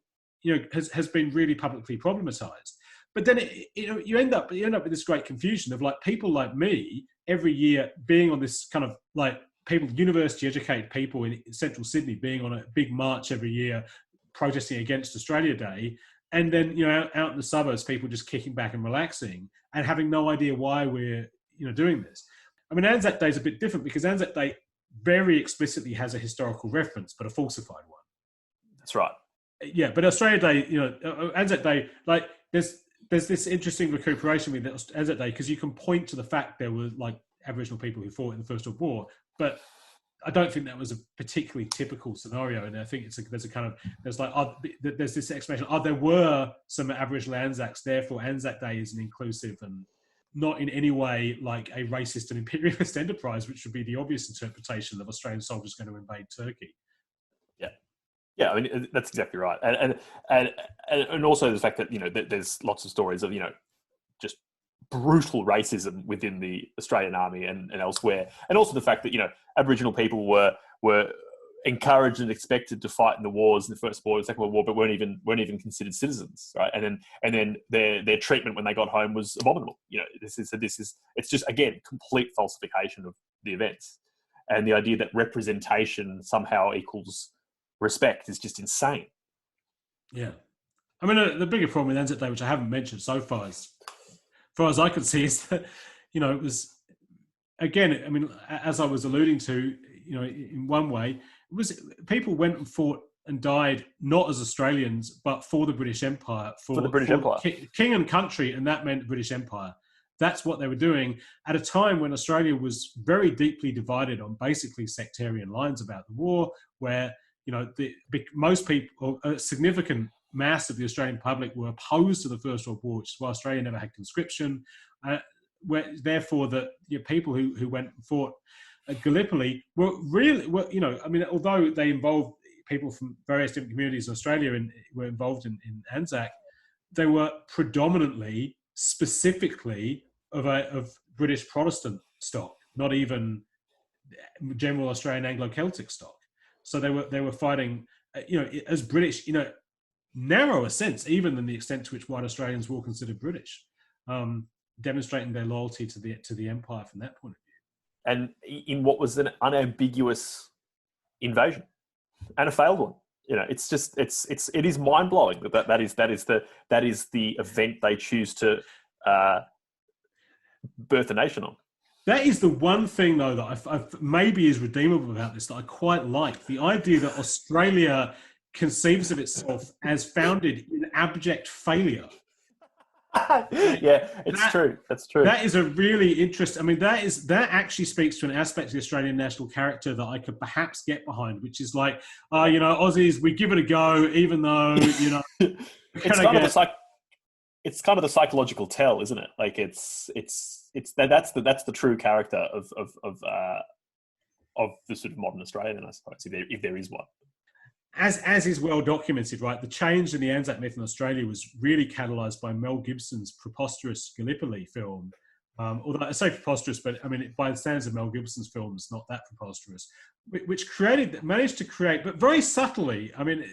has been really publicly problematized. But then, you end up with this great confusion of like people like me every year being on this kind of like university educated people in central Sydney being on a big march every year, protesting against Australia Day, and then out in the suburbs, people just kicking back and relaxing and having no idea why we're doing this. I mean, Anzac Day is a bit different because Anzac Day very explicitly has a historical reference, but a falsified one. That's right. Yeah, but Australia Day, Anzac Day, like there's this interesting recuperation with Anzac Day because you can point to the fact there were like Aboriginal people who fought in the First World War, but I don't think that was a particularly typical scenario, and I think there's this explanation. There were some Aboriginal Anzacs, therefore Anzac Day is an inclusive and not in any way like a racist and imperialist enterprise, which would be the obvious interpretation of Australian soldiers going to invade Turkey. Yeah, I mean that's exactly right, and also the fact that there's lots of stories of just brutal racism within the Australian Army and elsewhere, and also the fact that Aboriginal people were encouraged and expected to fight in the wars in the First World War, the Second World War, but weren't even considered citizens, right? And then their treatment when they got home was abominable. It's just again complete falsification of the events, and the idea that representation somehow equals respect is just insane. Yeah, I mean the bigger problem with Anzac Day, which I haven't mentioned so far, as far as I could see, is that it was, again, I mean, as I was alluding to, in one way, it was people went and fought and died not as Australians, but for the British Empire, for the British Empire, king and country, and that meant the British Empire. That's what they were doing at a time when Australia was very deeply divided on basically sectarian lines about the war, where, you know, most people, a significant mass of the Australian public were opposed to the First World War, which is why Australia never had conscription. Therefore, people who went and fought at Gallipoli although they involved people from various different communities in Australia and were involved in Anzac, they were predominantly, specifically of British Protestant stock, not even general Australian Anglo-Celtic stock. So they were fighting, as British, narrower sense, even than the extent to which white Australians were considered British, demonstrating their loyalty to the empire from that point of view. And in what was an unambiguous invasion and a failed one. It is mind blowing that is the event they choose to birth a nation on. That is the one thing, though, that I've maybe is redeemable about this, that I quite like. The idea that Australia conceives of itself as founded in abject failure. Yeah, true. That's true. That is a really interesting. I mean, that actually speaks to an aspect of the Australian national character that I could perhaps get behind, which is like, Aussies, we give it a go, even though it's kind of the psychological tell, isn't it? Like that's the true character of the sort of modern Australian, I suppose, if there is one. As is well documented, right? The change in the Anzac myth in Australia was really catalysed by Mel Gibson's preposterous Gallipoli film. Although I say preposterous, but I mean, by the standards of Mel Gibson's film, it's not that preposterous. Which managed to create, but very subtly, I mean,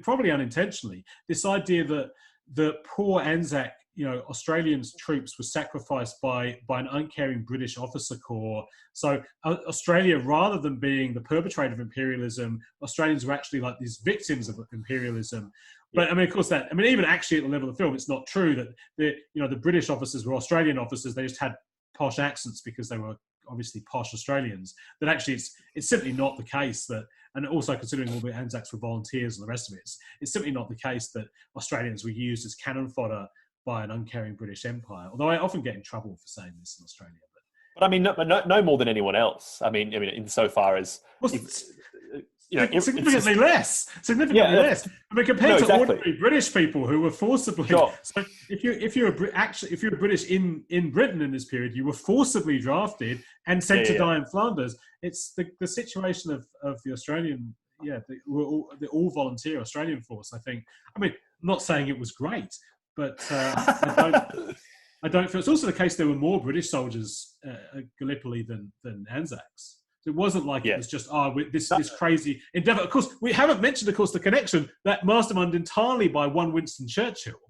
probably unintentionally, this idea that the poor Anzac, Australian troops were sacrificed by an uncaring British officer corps. So Australia, rather than being the perpetrator of imperialism, Australians were actually like these victims of imperialism. But I mean, of course, even actually at the level of the film, it's not true that the British officers were Australian officers. They just had posh accents because they were obviously posh Australians. That actually it's simply not the case that, and also considering all the Anzacs were volunteers and the rest of it, it's simply not the case that Australians were used as cannon fodder by an uncaring British Empire. Although I often get in trouble for saying this in Australia. But I mean, no more than anyone else. I mean, insofar as significantly less. Less. I mean, compared to ordinary British people who were forcibly. Sure. So if you're British in Britain in this period, you were forcibly drafted and sent to die in Flanders. It's the situation of the Australian, the all volunteer Australian force. I think. I mean, I'm not saying it was great. But I don't feel it's also the case there were more British soldiers at Gallipoli than Anzacs. So it wasn't like it was just this crazy endeavour. Of course, we haven't mentioned, of course, the connection that masterminded entirely by one Winston Churchill.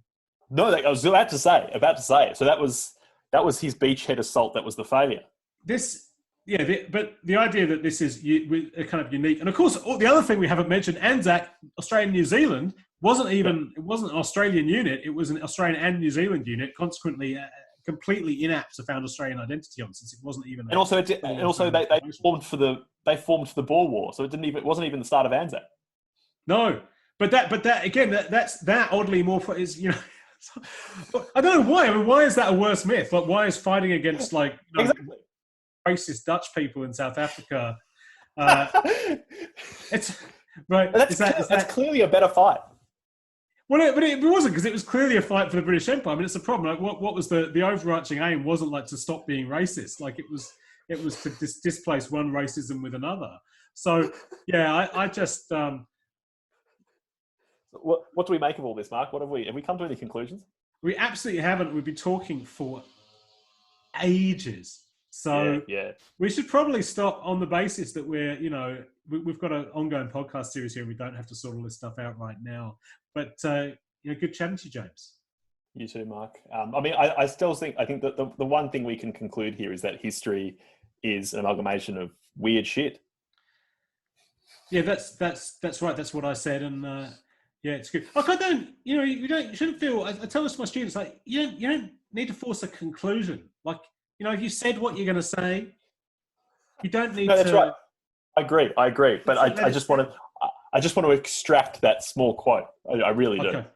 No, I was about to say it. So that was his beachhead assault. That was the failure. But the idea that this is a kind of unique, and of course, the other thing we haven't mentioned, Anzac, Australia and New Zealand. It wasn't an Australian unit. It was an Australian and New Zealand unit. Consequently, completely inapt to found Australian identity on, since it wasn't even. And also they formed for the Boer War, so it wasn't even the start of Anzac. No, but that again, that's oddly more is I don't know why. I mean, why is that a worse myth? Like, why is fighting against exactly racist Dutch people in South Africa? It's right. That's clearly a better fight. Well, but it wasn't, because it was clearly a fight for the British Empire. I mean, it's a problem. Like, what was the overarching aim? Wasn't like to stop being racist. Like it was to displace one racism with another. So yeah, I just. What do we make of all this, Mark? Have we come to any conclusions? We absolutely haven't. We've been talking for ages. So we should probably stop on the basis that we've got an ongoing podcast series here. And we don't have to sort all this stuff out right now. But good chatting to you, James. You too, Mark. I think that the one thing we can conclude here is that history is an amalgamation of weird shit. Yeah, that's right. That's what I said, and it's good. Like, you shouldn't feel. I tell this to my students, like you don't need to force a conclusion. Like, if you said what you're going to say, you don't need to. That's right. I agree. But I just want to extract that small quote. I really do. Okay.